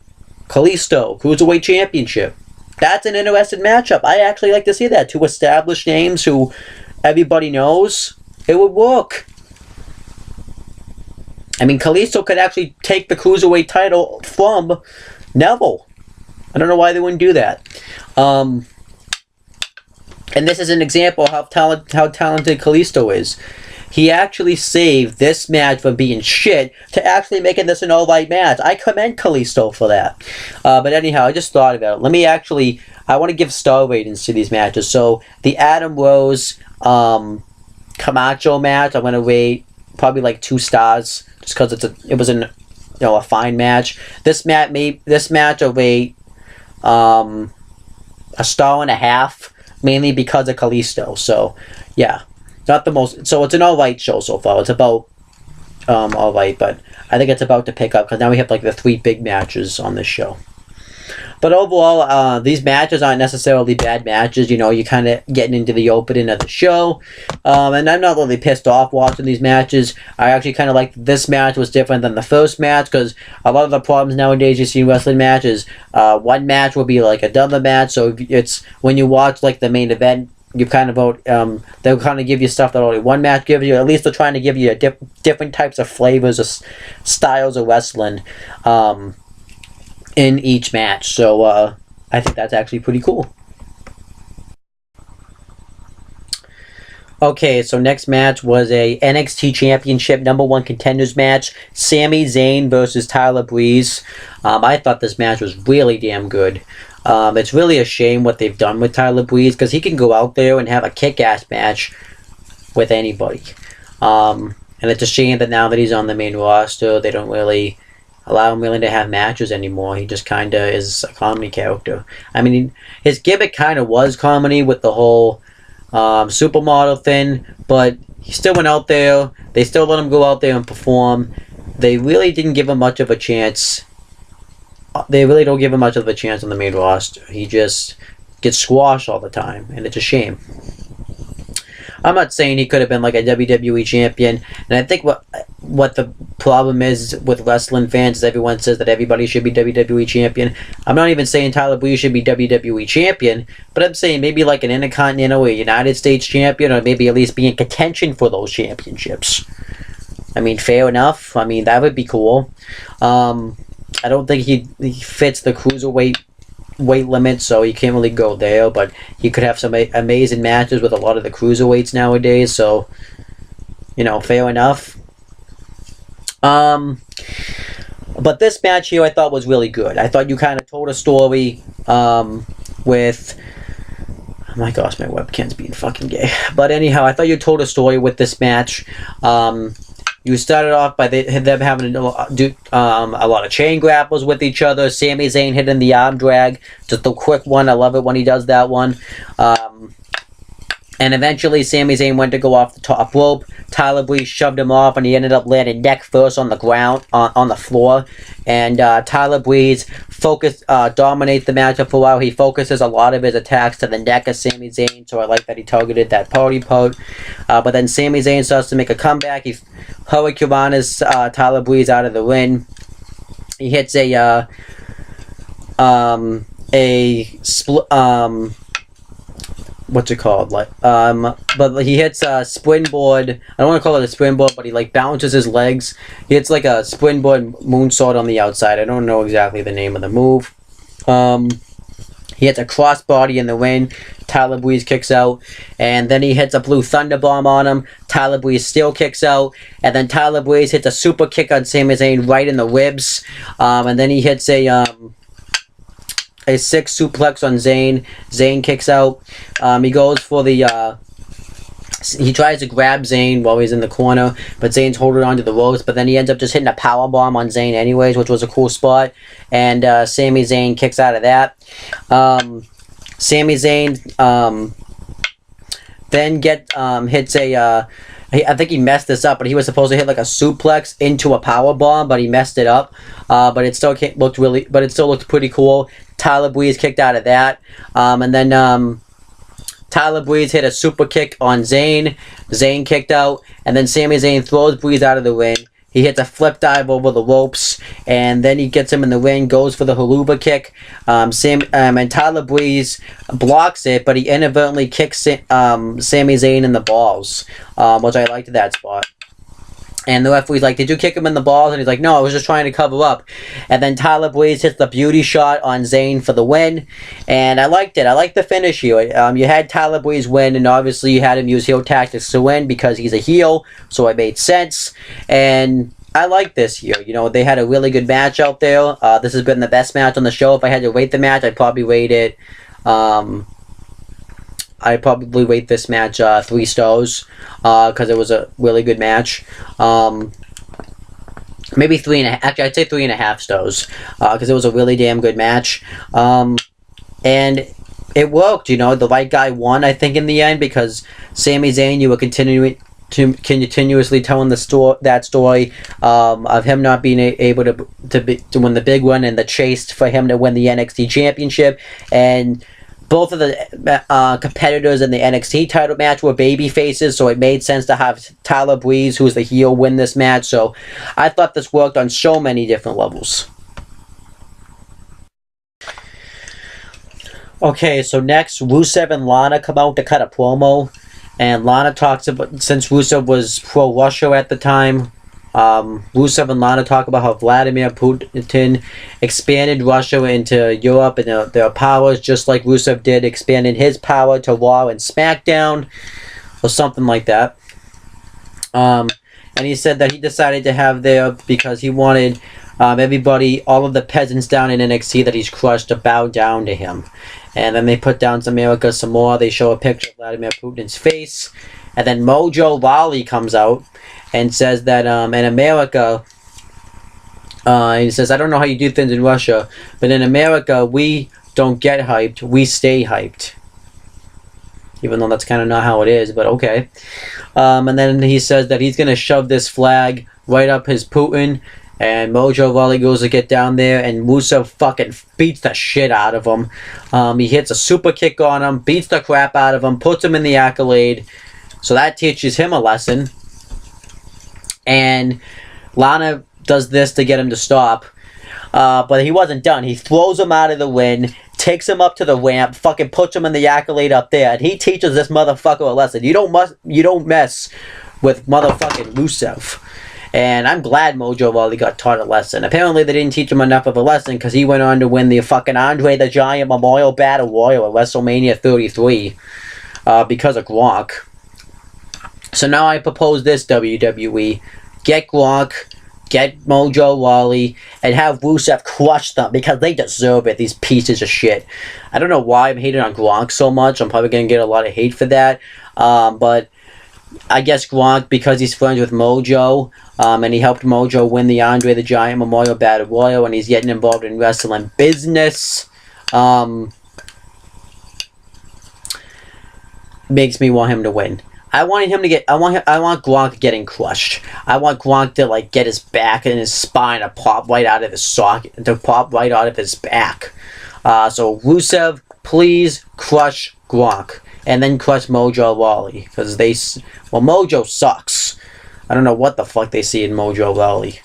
Speaker 1: Kalisto, cruiserweight championship. That's an interesting matchup. I actually like to see that. Two established names who everybody knows. It would work. I mean, Kalisto could actually take the cruiserweight title from Neville. I don't know why they wouldn't do that. And this is an example of how talented Kalisto is. He actually saved this match from being shit to actually making this an all-right match. I commend Kalisto for that. But anyhow, I just thought about it. I want to give star ratings to these matches. So, the Adam Rose Camacho match, I'm going to rate probably like 2 stars, just because it was a fine match. This match I'll rate a 1.5 stars, mainly because of Kalisto. So, yeah. Not the most, so it's an alright show so far. It's about alright, but I think it's about to pick up, because now we have like the 3 big matches on this show. But overall, these matches aren't necessarily bad matches. You know, you're kind of getting into the opening of the show. And I'm not really pissed off watching these matches. I actually kind of like this match was different than the first match, because a lot of the problems nowadays you see in wrestling matches, one match will be like another match. So it's when you watch like the main event, you kind of they'll kind of give you stuff that only one match gives you. At least they're trying to give you different types of flavors or styles of wrestling in each match. So I think that's actually pretty cool. Okay, so next match was a NXT Championship #1 contenders match. Sami Zayn versus Tyler Breeze. I thought this match was really damn good. It's really a shame what they've done with Tyler Breeze, because he can go out there and have a kick-ass match with anybody. And it's a shame that now that he's on the main roster, they don't really allow him really to have matches anymore. He just kind of is a comedy character. I mean, his gimmick kind of was comedy with the whole supermodel thing, but he still went out there. They still let him go out there and perform. They really didn't give him much of a chance. They really don't give him much of a chance on the main roster. He just gets squashed all the time, and it's a shame. I'm not saying he could have been like a WWE champion, and I think what the problem is with wrestling fans is everyone says that everybody should be WWE champion. I'm not even saying Tyler Breeze should be WWE champion, but I'm saying maybe like an Intercontinental or United States champion, or maybe at least be in contention for those championships. I mean, fair enough. I mean, that would be cool. I don't think he fits the cruiserweight weight limit, so he can't really go there, but he could have some amazing matches with a lot of the cruiserweights nowadays, so, you know, fair enough. But this match here I thought was really good. I thought you kind of told a story with... Oh my gosh, my webcam's being fucking gay. But anyhow, I thought you told a story with this match. You started off by them having a lot of chain grapples with each other. Sami Zayn hitting the arm drag. Just a quick one. I love it when he does that one. And eventually, Sami Zayn went to go off the top rope. Tyler Breeze shoved him off, and he ended up landing neck first on the ground, on the floor. And Tyler Breeze dominates the matchup for a while. He focuses a lot of his attacks to the neck of Sami Zayn, so I like that he targeted that party part. But then Sami Zayn starts to make a comeback. He hurricanranas Tyler Breeze out of the ring. He hits a split. What's it called? But he hits a springboard. I don't want to call it a springboard, but he like bounces his legs. He hits like a springboard moonsault on the outside. I don't know exactly the name of the move. He hits a crossbody in the ring. Tyler Breeze kicks out, and then he hits a blue thunderbomb on him. Tyler Breeze still kicks out, and then Tyler Breeze hits a super kick on Sami Zayn right in the ribs, and then he hits a 6 suplex on Zayn. Zayn kicks out. He goes for the... he tries to grab Zayn while he's in the corner, but Zayn's holding on to the ropes, but then he ends up just hitting a powerbomb on Zayn anyways, which was a cool spot, and Sami Zayn kicks out of that. Sami Zayn then hits a... I think he messed this up, but he was supposed to hit like a suplex into a powerbomb, but he messed it up. But it still looked pretty cool. Tyler Breeze kicked out of that, and then Tyler Breeze hit a super kick on Zayn. Zayn kicked out, and then Sami Zayn throws Breeze out of the ring. He hits a flip dive over the ropes, and then he gets him in the ring, goes for the haluva kick. And Tyler Breeze blocks it, but he inadvertently kicks Sami Zayn in the balls, which I liked that spot. And the referee's like, did you kick him in the balls? And he's like, no, I was just trying to cover up. And then Tyler Breeze hits the beauty shot on Zayn for the win. And I liked it. I liked the finish here. You had Tyler Breeze win, and obviously you had him use heel tactics to win because he's a heel. So it made sense. And I like this here. You know, they had a really good match out there. This has been the best match on the show. If I had to rate the match, I'd probably rate it... I'd probably rate this match 3 stars because it was a really good match. Maybe 3.5. Actually, I'd say 3.5 stars because it was a really damn good match. And it worked. You know, the right guy won. I think in the end because Sami Zayn, you were continuously telling that story of him not being able to win the big one and the chase for him to win the NXT championship. And both of the competitors in the NXT title match were baby faces, so it made sense to have Tyler Breeze, who's the heel, win this match. So I thought this worked on so many different levels. Okay, so next, Rusev and Lana come out to cut a promo. And Lana talks about, since Rusev was pro-Russia at the time, Rusev and Lana talk about how Vladimir Putin expanded Russia into Europe and their powers, just like Rusev did, expanding his power to Raw and SmackDown, or something like that. And he said that he decided to have there because he wanted everybody, all of the peasants down in NXT that he's crushed, to bow down to him. And then they put down America some more. They show a picture of Vladimir Putin's face. And then Mojo Rawley comes out and says that in America, he says, I don't know how you do things in Russia, but in America, we don't get hyped, we stay hyped. Even though that's kind of not how it is, but okay. And then he says that he's going to shove this flag right up his Putin, and Mojo Rawley goes to get down there, and Rusev fucking beats the shit out of him. He hits a super kick on him, beats the crap out of him, puts him in the Accolade, So that teaches him a lesson. And Lana does this to get him to stop. But he wasn't done. He throws him out of the ring, takes him up to the ramp, fucking puts him in the accolade up there, and he teaches this motherfucker a lesson. You don't mess with motherfucking Rusev. And I'm glad Mojo Rawley got taught a lesson. Apparently they didn't teach him enough of a lesson because he went on to win the fucking Andre the Giant Memorial Battle Royal at WrestleMania 33 because of Gronk. So now I propose this, WWE. Get Gronk, get Mojo Rawley, and have Rusev crush them because they deserve it, these pieces of shit. I don't know why I'm hating on Gronk so much. I'm probably going to get a lot of hate for that. But I guess Gronk, because he's friends with Mojo, and he helped Mojo win the Andre the Giant Memorial Battle Royal, and he's getting involved in wrestling business, makes me want him to win. I want Gronk getting crushed. I want Gronk to like get his back and his spine to pop right out of his socket, to pop right out of his back. So Rusev, please crush Gronk. And then crush Mojo Rawley. Because Mojo sucks. I don't know what the fuck they see in Mojo Rawley.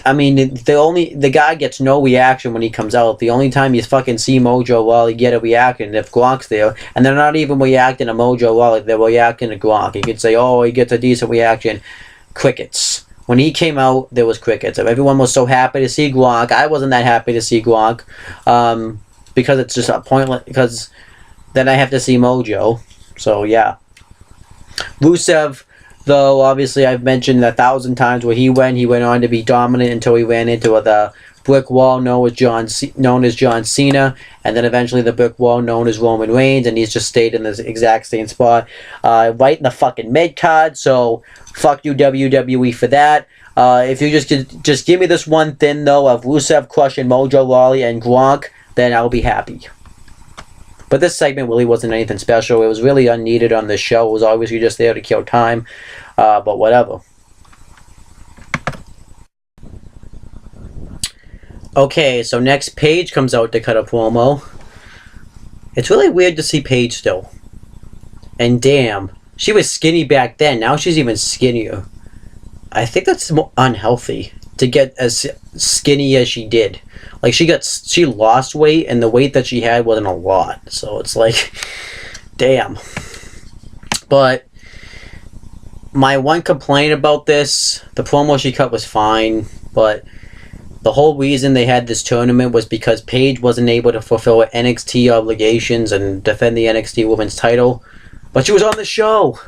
Speaker 1: I mean, the guy gets no reaction when he comes out. The only time you fucking see Mojo Rawley get a reaction if Gronk's there. And they're not even reacting to Mojo Rawley. They're reacting to Gronk. You could say, oh, he gets a decent reaction. Crickets. When he came out, there was crickets. Everyone was so happy to see Gronk. I wasn't that happy to see Gronk. Because it's just a pointless... Because... Then I have to see Mojo. So, yeah. Rusev, though, obviously I've mentioned 1,000 times where he went on to be dominant until he ran into the brick wall known as John Cena, and then eventually the brick wall known as Roman Reigns, and he's just stayed in this exact same spot. Right in the fucking mid-card, so fuck you WWE for that. If you just give me this one thing, though, of Rusev crushing Mojo Rawley and Gronk, then I'll be happy. But this segment really wasn't anything special. It was really unneeded on this show. It was obviously just there to kill time. But whatever. Okay, so next Paige comes out to cut a promo. It's really weird to see Paige still. And damn, she was skinny back then. Now she's even skinnier. I think that's more unhealthy to get as skinny as she did. Like, she lost weight, and the weight that she had wasn't a lot. So it's like, damn. But my one complaint about this, the promo she cut was fine, but the whole reason they had this tournament was because Paige wasn't able to fulfill NXT obligations and defend the NXT Women's title. But she was on the show.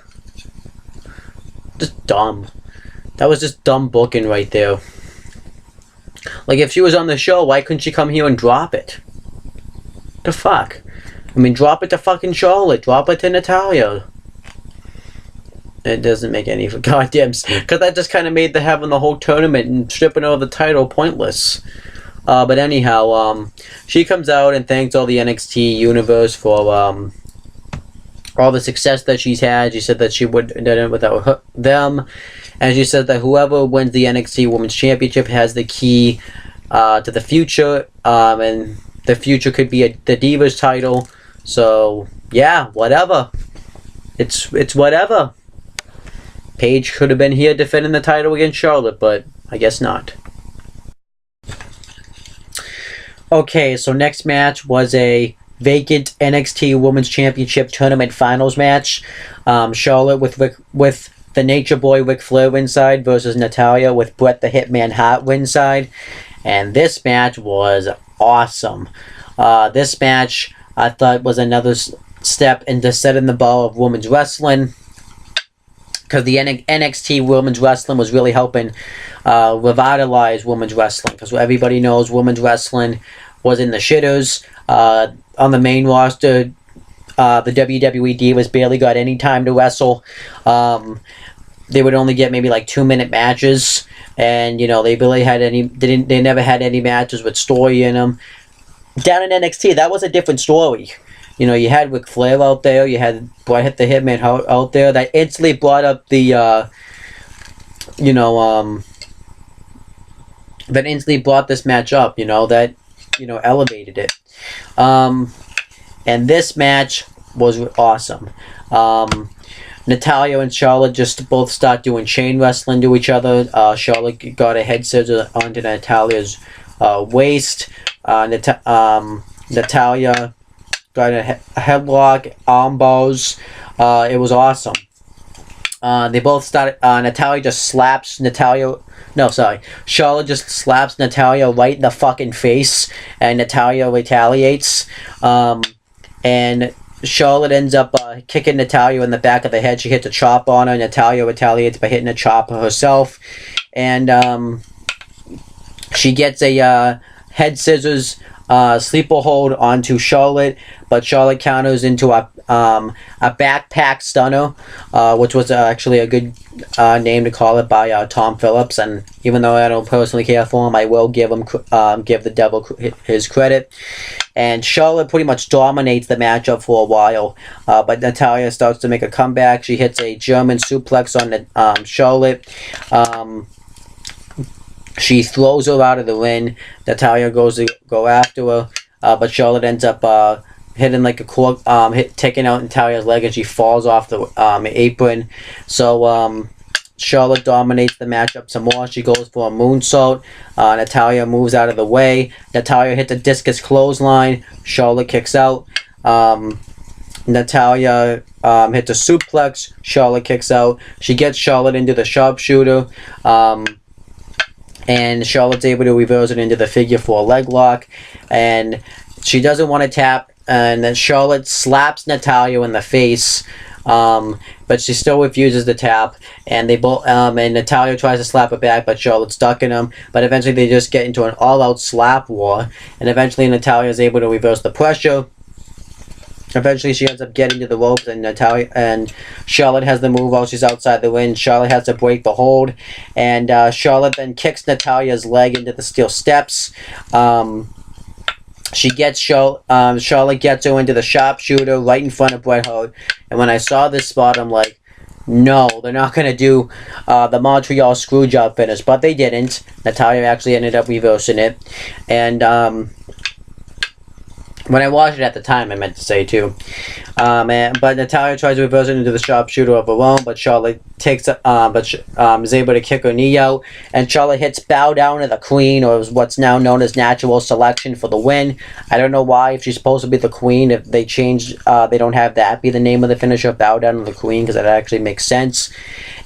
Speaker 1: Just dumb. That was just dumb booking right there. Like, if she was on the show, why couldn't she come here and drop it? The fuck? I mean, drop it to fucking Charlotte. Drop it to Natalya. It doesn't make any goddamn sense. Because that just kind of made having the whole tournament and stripping her of the title pointless. But anyhow, she comes out and thanks all the NXT universe for all the success that she's had. She said that she wouldn't have done it without them. And she said that whoever wins the NXT Women's Championship has the key to the future. And the future could be the Divas title. So, yeah, whatever. It's whatever. Paige could have been here defending the title against Charlotte, but I guess not. Okay, so next match was a vacant NXT Women's Championship Tournament Finals match. Charlotte with the Nature Boy Ric Flair ringside versus Natalya with Bret the Hitman Hart ringside. And this match was awesome. This match, I thought, was another step into setting the bar of women's wrestling. Because the NXT women's wrestling was really helping revitalize women's wrestling. Because everybody knows women's wrestling was in the shitters. On the main roster, the WWE Divas barely got any time to wrestle. They would only get maybe like 2-minute matches, and you know they never had any matches with story in them. Down in NXT, that was a different story. You know, you had Ric Flair out there, you had Bret the Hitman out there. That instantly brought up the, that instantly brought this match up. You know that, elevated it. And this match was awesome. Natalia and Charlotte just both start doing chain wrestling to each other. Charlotte got a head scissors onto Natalia's waist. Natalia got a headlock, arm bows. It was awesome. They both started. Natalia just slaps Natalia. No, sorry. Charlotte just slaps Natalia right in the fucking face, and Natalia retaliates. And Charlotte ends up kicking Natalia in the back of the head. She hits a chop on her. Natalia retaliates by hitting a chop herself, and she gets a head scissors sleeper hold onto Charlotte, but Charlotte counters into a backpack stunner, which was actually a good name to call it by Tom Phillips. And even though I don't personally care for him, I will give the devil his credit. And Charlotte pretty much dominates the matchup for a while, but Natalia starts to make a comeback. She hits a German suplex on Charlotte. She throws her out of the ring. Natalia goes to go after her, but Charlotte ends up hitting like a cork, taking out Natalia's leg, and she falls off the apron. So Charlotte dominates the matchup some more. She goes for a moonsault. Natalia moves out of the way. Natalia hits a discus clothesline. Charlotte kicks out. Natalia hits a suplex. Charlotte kicks out. She gets Charlotte into the sharpshooter. And Charlotte's able to reverse it into the figure 4 leg lock. And she doesn't want to tap. And then Charlotte slaps Natalia in the face. But she still refuses to tap. And they both and Natalia tries to slap her back, but Charlotte's ducking him. But eventually they just get into an all-out slap war. And eventually Natalia is able to reverse the pressure. Eventually, she ends up getting to the ropes, and Charlotte has the move while she's outside the ring. Charlotte has to break the hold, and Charlotte then kicks Natalia's leg into the steel steps. She gets Charlotte gets her into the sharpshooter right in front of Bret Hart. And when I saw this spot, I'm like, no, they're not going to do the Montreal Screwjob finish, but they didn't. Natalia actually ended up reversing it, and when I watched it at the time, I meant to say too. But Natalia tries to reverse it into the sharpshooter of her own, but Charlotte is able to kick her knee out, and Charlotte hits Bow Down to the Queen, or what's now known as Natural Selection, for the win. I don't know why, if she's supposed to be the Queen, if they changed, they don't have that be the name of the finisher, Bow Down to the Queen, because that actually makes sense.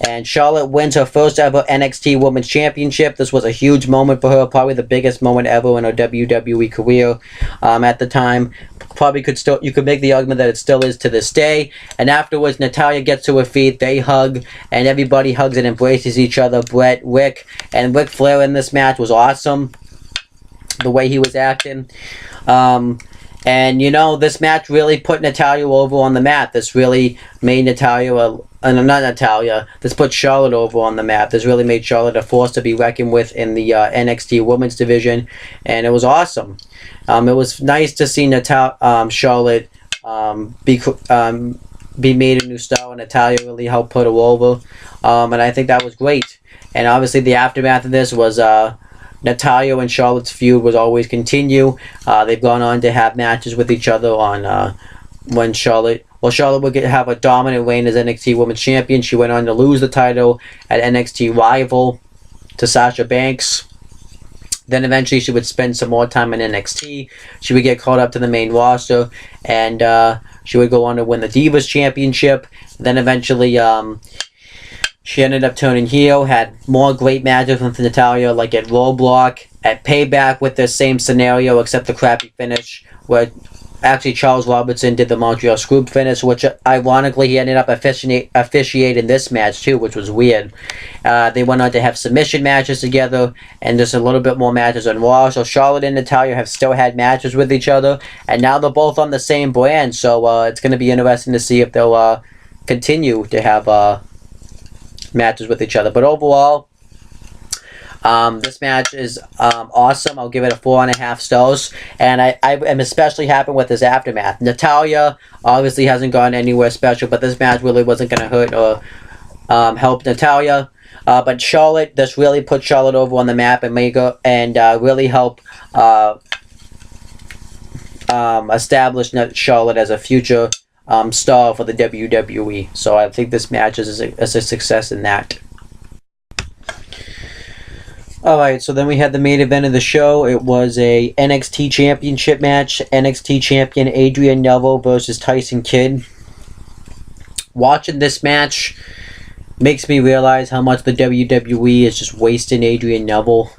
Speaker 1: And Charlotte wins her first ever NXT Women's Championship. This was a huge moment for her, probably the biggest moment ever in her WWE career at the time. You could make the argument that it still is to this day. And afterwards, Natalia gets to her feet, they hug, and everybody hugs and embraces each other. Bret, Rick, and Ric Flair in this match was awesome, the way he was acting. And, you know, this match really put Natalia over on the map. This really made this put Charlotte over on the map. This really made Charlotte a force to be reckoned with in the NXT Women's Division. And it was awesome. It was nice to see Charlotte be made a new star, and Natalia really helped put her over. And I think that was great. And obviously the aftermath of this was Natalia and Charlotte's feud was always continue. They've gone on to have matches with each other on when Charlotte would have a dominant reign as NXT Women's Champion. She went on to lose the title at NXT Rival to Sasha Banks. Then eventually she would spend some more time in NXT. She would get called up to the main roster, and she would go on to win the Divas Championship. Then eventually she ended up turning heel, had more great matches with Natalia, like at Roadblock, at Payback with the same scenario except the crappy finish, where actually Charles Robertson did the Montreal Screwjob finish, which ironically he ended up officiating this match too, which was weird. They went on to have submission matches together, and just a little bit more matches on Raw. So Charlotte and Natalia have still had matches with each other, and now they're both on the same brand. So it's going to be interesting to see if they'll continue to have matches with each other. But overall, this match is awesome. I'll give it a 4.5 stars, and I am especially happy with this aftermath. Natalia obviously hasn't gone anywhere special, but this match really wasn't going to hurt or help Natalia. But Charlotte, this really put Charlotte over on the map and really help establish Charlotte as a future star for the WWE. So I think this match is a success in that. Alright, so then we had the main event of the show. It was a NXT Championship match. NXT Champion Adrian Neville versus Tyson Kidd. Watching this match makes me realize how much the WWE is just wasting Adrian Neville.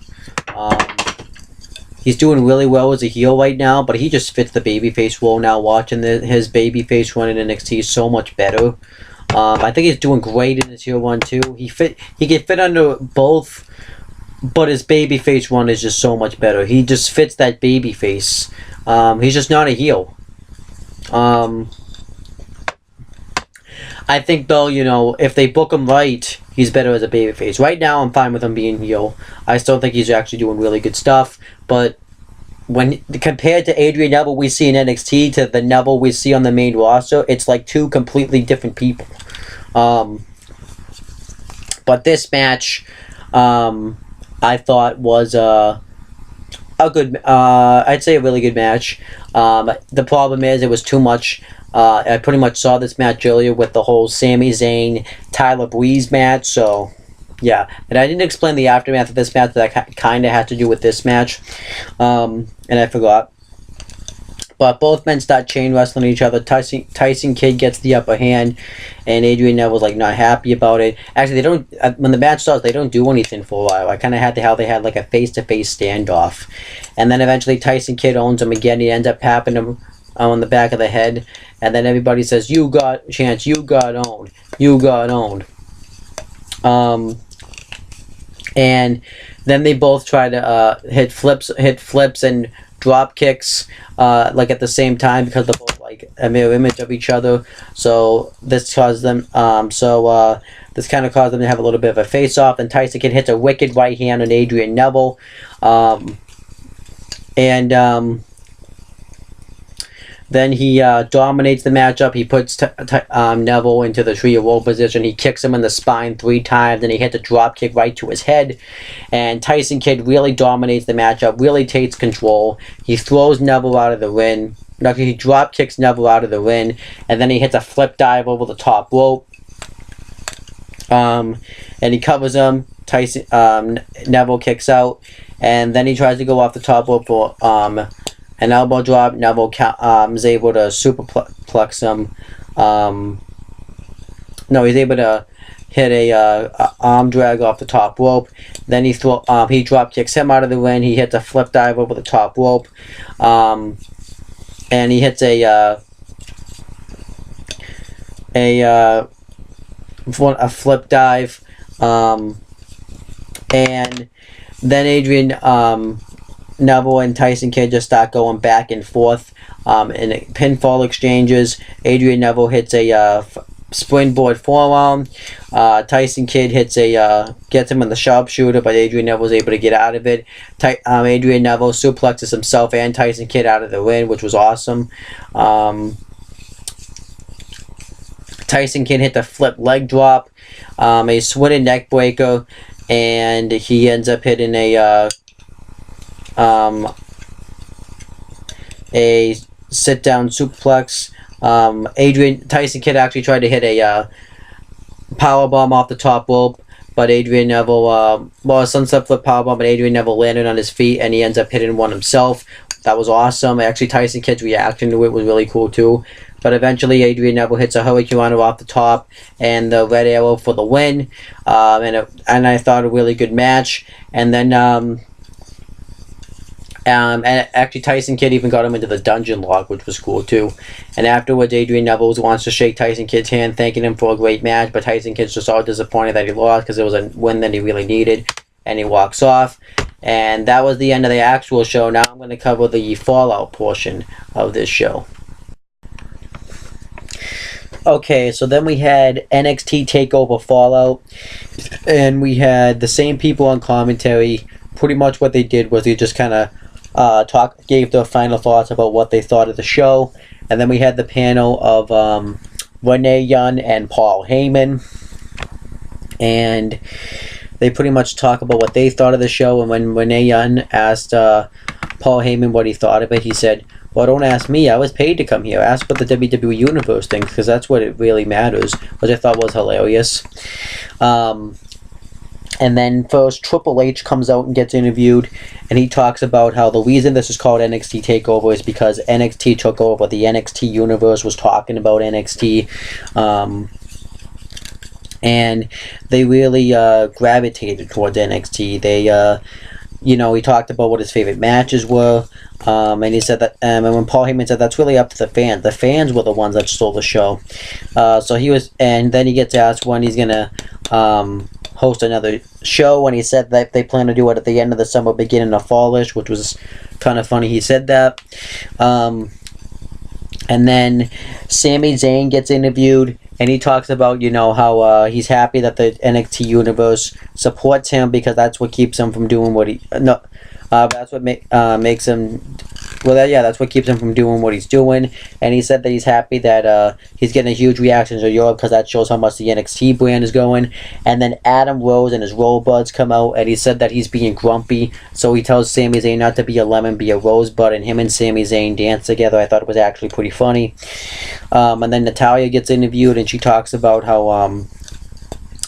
Speaker 1: He's doing really well as a heel right now, but he just fits the babyface role now. Watching his babyface run in NXT is so much better. I think he's doing great in his heel run too. He can fit under both, but his babyface run is just so much better. He just fits that babyface. He's just not a heel. I think though, you know, if they book him right, he's better as a babyface. Right now, I'm fine with him being heel. I still think he's actually doing really good stuff. But when compared to Adrian Neville we see in NXT to the Neville we see on the main roster, it's like two completely different people. But this match, I thought was a good, I'd say a really good match. The problem is it was too much. I pretty much saw this match earlier with the whole Sami Zayn, Tyler Breeze match, so yeah. And I didn't explain the aftermath of this match that kind of had to do with this match, and I forgot. But both men start chain wrestling each other. Tyson Kidd gets the upper hand, and Adrian Neville's like not happy about it. Actually, they don't. When the match starts, they don't do anything for a while. I kind of had how they had like a face-to-face standoff, and then eventually Tyson Kidd owns him again. He ends up tapping him on the back of the head, and then everybody says, "You got chance. You got owned. You got owned." And then they both try to hit flips and drop kicks like at the same time because they're both like a mirror image of each other. So this caused them this kind of caused them to have a little bit of a face off, and Tyson Kidd hits a wicked right hand on Adrian Neville, then he dominates the matchup. He puts Neville into the trio roll position. He kicks him in the spine 3 times, and he hits a drop kick right to his head. And Tyson Kidd really dominates the matchup, really takes control. He throws Neville out of the ring. He drop kicks Neville out of the ring, and then he hits a flip dive over the top rope. And he covers him. Neville kicks out, and then he tries to go off the top rope for an elbow drop. Neville is able to superplex him. No, he's able to hit a arm drag off the top rope. Then he drop kicks him out of the ring. He hits a flip dive over the top rope, and he hits a flip dive, and then Adrian Neville and Tyson Kidd just start going back and forth in pinfall exchanges. Adrian Neville hits a springboard forearm. Tyson Kidd gets him in the sharpshooter, but Adrian Neville's able to get out of it. Adrian Neville suplexes himself and Tyson Kidd out of the ring, which was awesome. Tyson Kidd hit the flip leg drop, a swinging neck breaker, and he ends up hitting a sit-down suplex. Tyson Kidd actually tried to hit a power bomb off the top rope, but Adrian Neville, a sunset flip power bomb, but Adrian Neville landed on his feet, and he ends up hitting one himself. That was awesome. Actually, Tyson Kidd's reaction to it was really cool too. But eventually, Adrian Neville hits a hurricanrana off the top and the red arrow for the win. And I thought a really good match. And then and actually Tyson Kidd even got him into the dungeon lock, which was cool too. And afterwards, Adrian Neville wants to shake Tyson Kidd's hand, thanking him for a great match, but Tyson Kidd's just all disappointed that he lost because it was a win that he really needed, and he walks off. And that was the end of the actual show. Now I'm going to cover the fallout portion of this show. Okay, so then we had NXT TakeOver Fallout, and we had the same people on commentary. Pretty much what they did was they just kind of gave their final thoughts about what they thought of the show, and then we had the panel of Renee Young and Paul Heyman, and they pretty much talk about what they thought of the show. And when Renee Young asked Paul Heyman what he thought of it, he said, Well, don't ask me. I was paid to come here. Ask what the WWE Universe thinks, because that's what it really matters, which I thought was hilarious. And then first, Triple H comes out and gets interviewed, and he talks about how the reason this is called NXT TakeOver is because NXT took over. The NXT Universe was talking about NXT, and they really gravitated towards NXT. They, he talked about what his favorite matches were, and he said that, and when Paul Heyman said that's really up to the fans were the ones that stole the show. So he was, and then he gets asked when he's gonna host another show, and he said that they plan to do it at the end of the summer, beginning of fallish, which was kind of funny. He said that. And then Sami Zayn gets interviewed, and he talks about, how he's happy that the NXT Universe supports him, because that's what keeps him from doing what he... that's what makes him... that's what keeps him from doing what he's doing. And he said that he's happy that he's getting a huge reaction to Europe, because that shows how much the NXT brand is going. And then Adam Rose and his Rosebuds come out, and he said that he's being grumpy. So he tells Sami Zayn not to be a lemon, be a rosebud, and him and Sami Zayn dance together. I thought it was actually pretty funny. And then Natalya gets interviewed, and she talks about how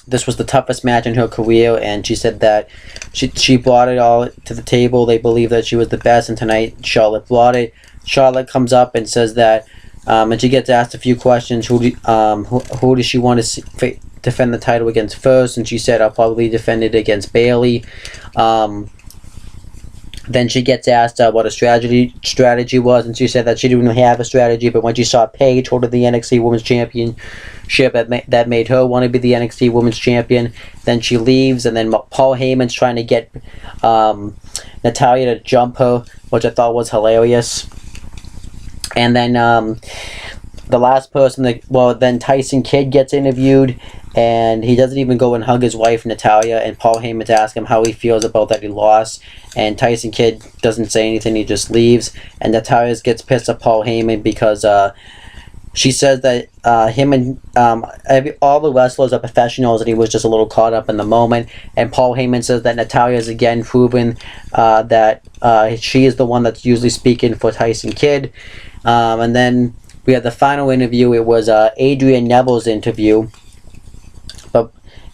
Speaker 1: this was the toughest match in her career, and she said that she brought it all to the table. They believe that she was the best, and tonight Charlotte brought it. Charlotte comes up and says that, and she gets asked a few questions. Who does she want to defend the title against first? And she said, I'll probably defend it against Bayley. Then she gets asked what a strategy was, and she said that she didn't have a strategy, but when she saw Paige hold the NXT Women's Championship, that made her want to be the NXT Women's Champion. Then she leaves, and then Paul Heyman's trying to get Natalya to jump her, which I thought was hilarious. And then the last person, then Tyson Kidd gets interviewed, and he doesn't even go and hug his wife Natalya, and Paul Heyman's asking him how he feels about that he lost, and Tyson Kidd doesn't say anything, he just leaves, and Natalya gets pissed at Paul Heyman because she says that him and all the wrestlers are professionals, and he was just a little caught up in the moment. And Paul Heyman says that Natalya is again proven that she is the one that's usually speaking for Tyson Kidd. And then we had the final interview. It was Adrian Neville's interview,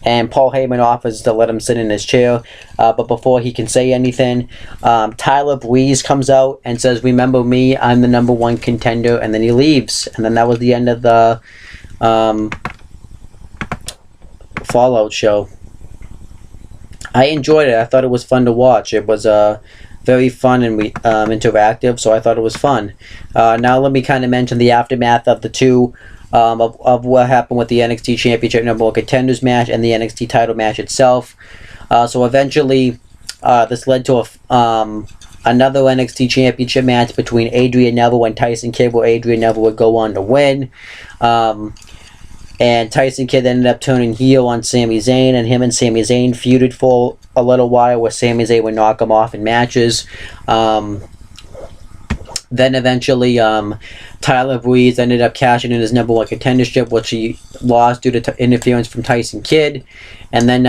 Speaker 1: and Paul Heyman offers to let him sit in his chair, but before he can say anything, Tyler Breeze comes out and says, remember me, I'm the #1 contender, and then he leaves. And then that was the end of the Fallout show. I enjoyed it. I thought it was fun to watch. It was very fun and interactive, so I thought it was fun. Now let me kind of mention the aftermath of the two of what happened with the NXT Championship #1 Contenders match and the NXT title match itself. So eventually, this led to another NXT Championship match between Adrian Neville and Tyson Kidd, where Adrian Neville would go on to win. And Tyson Kidd ended up turning heel on Sami Zayn, and him and Sami Zayn feuded for a little while, where Sami Zayn would knock him off in matches. Then eventually, Tyler Breeze ended up cashing in his #1 contendership, which he lost due to interference from Tyson Kidd. And then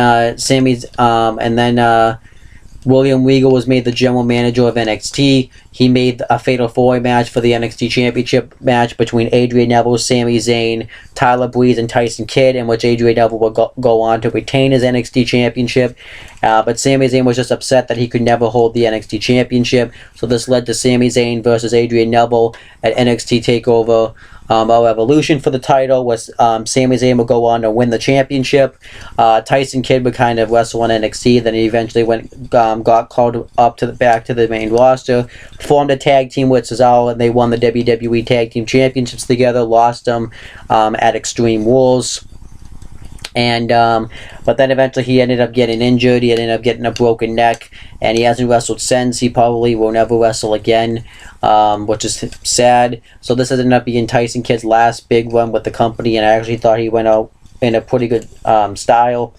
Speaker 1: William Regal was made the general manager of NXT. He made a Fatal 4-Way match for the NXT Championship match between Adrian Neville, Sami Zayn, Tyler Breeze, and Tyson Kidd, in which Adrian Neville would go on to retain his NXT Championship. But Sami Zayn was just upset that he could never hold the NXT Championship. So this led to Sami Zayn versus Adrian Neville at NXT TakeOver Our Evolution for the title. Was Sami Zayn would go on to win the championship. Tyson Kidd would kind of wrestle on NXT. Then he eventually got called up back to the main roster. Formed a tag team with Cesaro, and they won the WWE Tag Team Championships together. Lost them at Extreme Rules. And but then eventually he ended up getting injured. He ended up getting a broken neck, and he hasn't wrestled since. He probably will never wrestle again, which is sad. So this ended up being Tyson Kidd's last big run with the company, and I actually thought he went out in a pretty good style.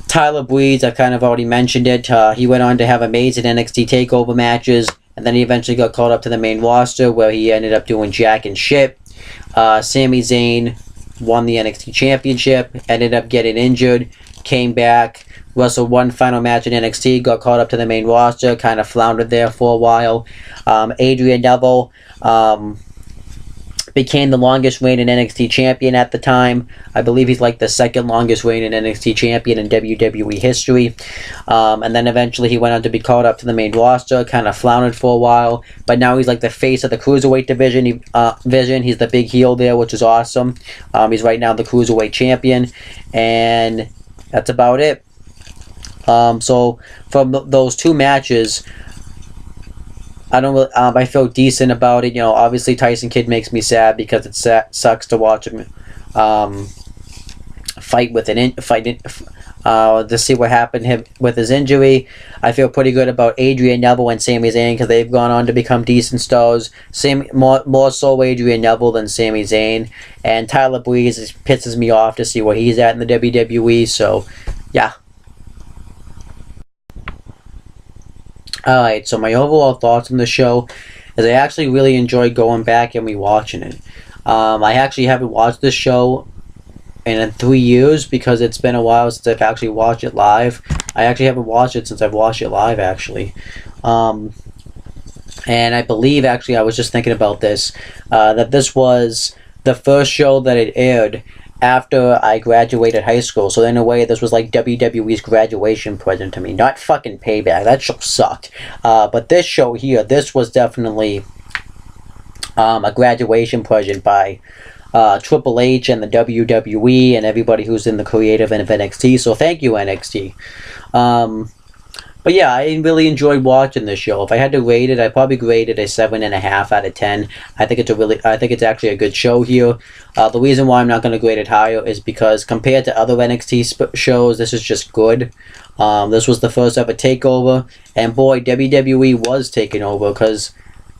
Speaker 1: Tyler Breeze, I kind of already mentioned it. He went on to have amazing NXT TakeOver matches, and then he eventually got called up to the main roster, where he ended up doing jack and shit. Sami Zayn won the NXT Championship, ended up getting injured, came back, wrestled one final match in NXT, got called up to the main roster, kind of floundered there for a while. Adrian Neville became the longest reigning NXT champion at the time. I believe he's like the second longest reigning NXT champion in WWE history. And then eventually he went on to be called up to the main roster, kind of floundered for a while. But now he's like the face of the Cruiserweight division. He's the big heel there, which is awesome. He's right now the Cruiserweight champion. And that's about it. So from those two matches, I feel decent about it. Obviously Tyson Kidd makes me sad because it sucks to watch him fight to see what happened with his injury. I feel pretty good about Adrian Neville and Sami Zayn because they've gone on to become decent stars. More so Adrian Neville than Sami Zayn. And Tyler Breeze pisses me off to see where he's at in the WWE. So, yeah. Alright, so my overall thoughts on the show is I actually really enjoyed going back and rewatching it. I actually haven't watched this show in 3 years because it's been a while since I've actually watched it live. I actually haven't watched it since I've watched it live, actually. And I believe, actually, I was just thinking about this, that this was the first show that it aired after I graduated high school. So in a way, this was like WWE's graduation present to me. Not fucking Payback. That show sucked. But this show here, this was definitely a graduation present by Triple H and the WWE and everybody who's in the creative end of NXT. So thank you, NXT. But yeah, I really enjoyed watching this show. If I had to rate it, I'd probably grade it a 7.5 out of 10. I think it's actually a good show here. The reason why I'm not going to grade it higher is because compared to other NXT shows, this is just good. This was the first ever takeover, and boy, WWE was taking over because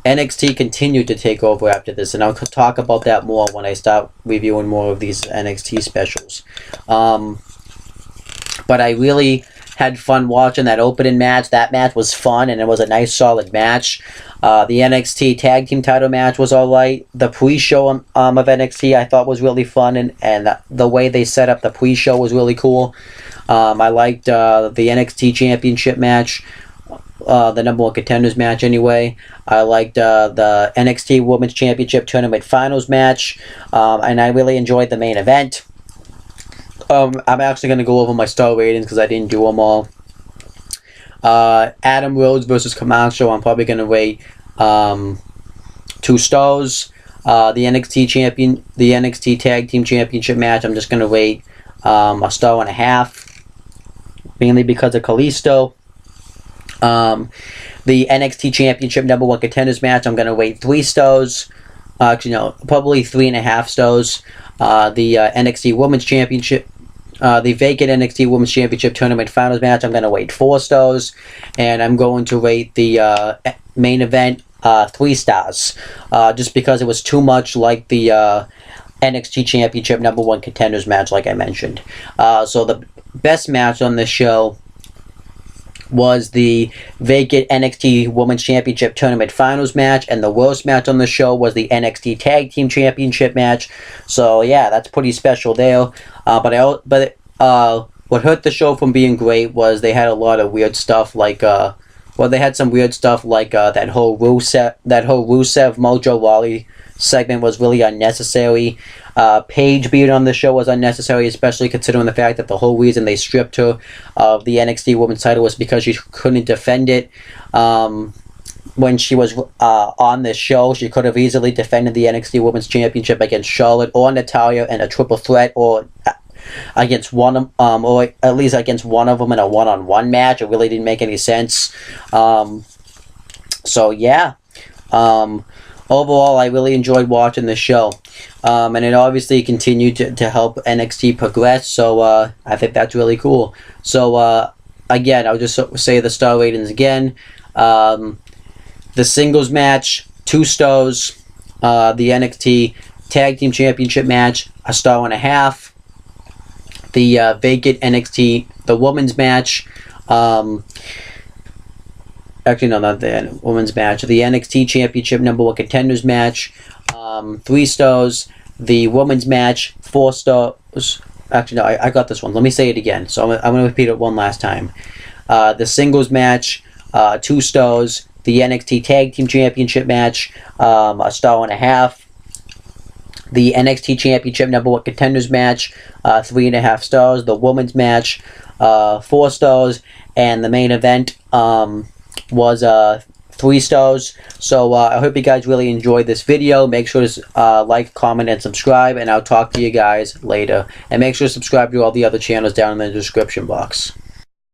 Speaker 1: NXT continued to take over after this, and I'll talk about that more when I start reviewing more of these NXT specials. But I really had fun watching that opening match. That match was fun, and it was a nice, solid match. The NXT Tag Team title match was alright. The pre-show of NXT I thought was really fun, and the way they set up the pre-show was really cool. I liked the NXT Championship match, the number one contenders match anyway. I liked the NXT Women's Championship Tournament Finals match, and I really enjoyed the main event. I'm actually going to go over my star ratings because I didn't do them all. Adam Rose versus Camacho, I'm probably going to rate 2 stars. The NXT Tag Team Championship match, I'm just going to rate a 1.5, mainly because of Kalisto. The NXT Championship number one contenders match, I'm going to rate 3 stars. Actually, no, probably 3.5 stars. The NXT Women's Championship, the vacant NXT Women's Championship Tournament Finals match, I'm going to rate 4 stars. And I'm going to rate the main event 3 stars. Just because it was too much like the NXT Championship number one contenders match, like I mentioned. So the best match on this show was the vacant NXT Women's Championship Tournament Finals match, and the worst match on the show was the NXT Tag Team Championship match. So yeah, that's pretty special there. But what hurt the show from being great was they had a lot of weird stuff like they had some weird stuff like that whole Rusev Mojo Rawley segment was really unnecessary. Paige being on the show was unnecessary, especially considering the fact that the whole reason they stripped her of the NXT Women's title was because she couldn't defend it. When she was on this show, she could have easily defended the NXT Women's Championship against Charlotte or Natalya in a triple threat, or against one, or at least against one of them in a one-on-one match. It really didn't make any sense. So yeah. Overall, I really enjoyed watching this show. And it obviously continued to help NXT progress, so I think that's really cool. So, again, I'll just say the star ratings again. The singles match, 2 stars. The NXT Tag Team Championship match, 1.5 stars. The vacant NXT, the women's match, actually, no, not the women's match. The NXT Championship number one contenders match, 3 stars. The women's match, 4 stars. Actually, no, I got this one. Let me say it again. So I'm going to repeat it one last time. The singles match, 2 stars. The NXT Tag Team Championship match, a star and a half. The NXT Championship number 1 contenders match, 3.5 stars. The women's match, 4 stars. And the main event was 3 stars. So I hope you guys really enjoyed this video. Make sure to like, comment, and subscribe. And I'll talk to you guys later. And make sure to subscribe to all the other channels down in the description box.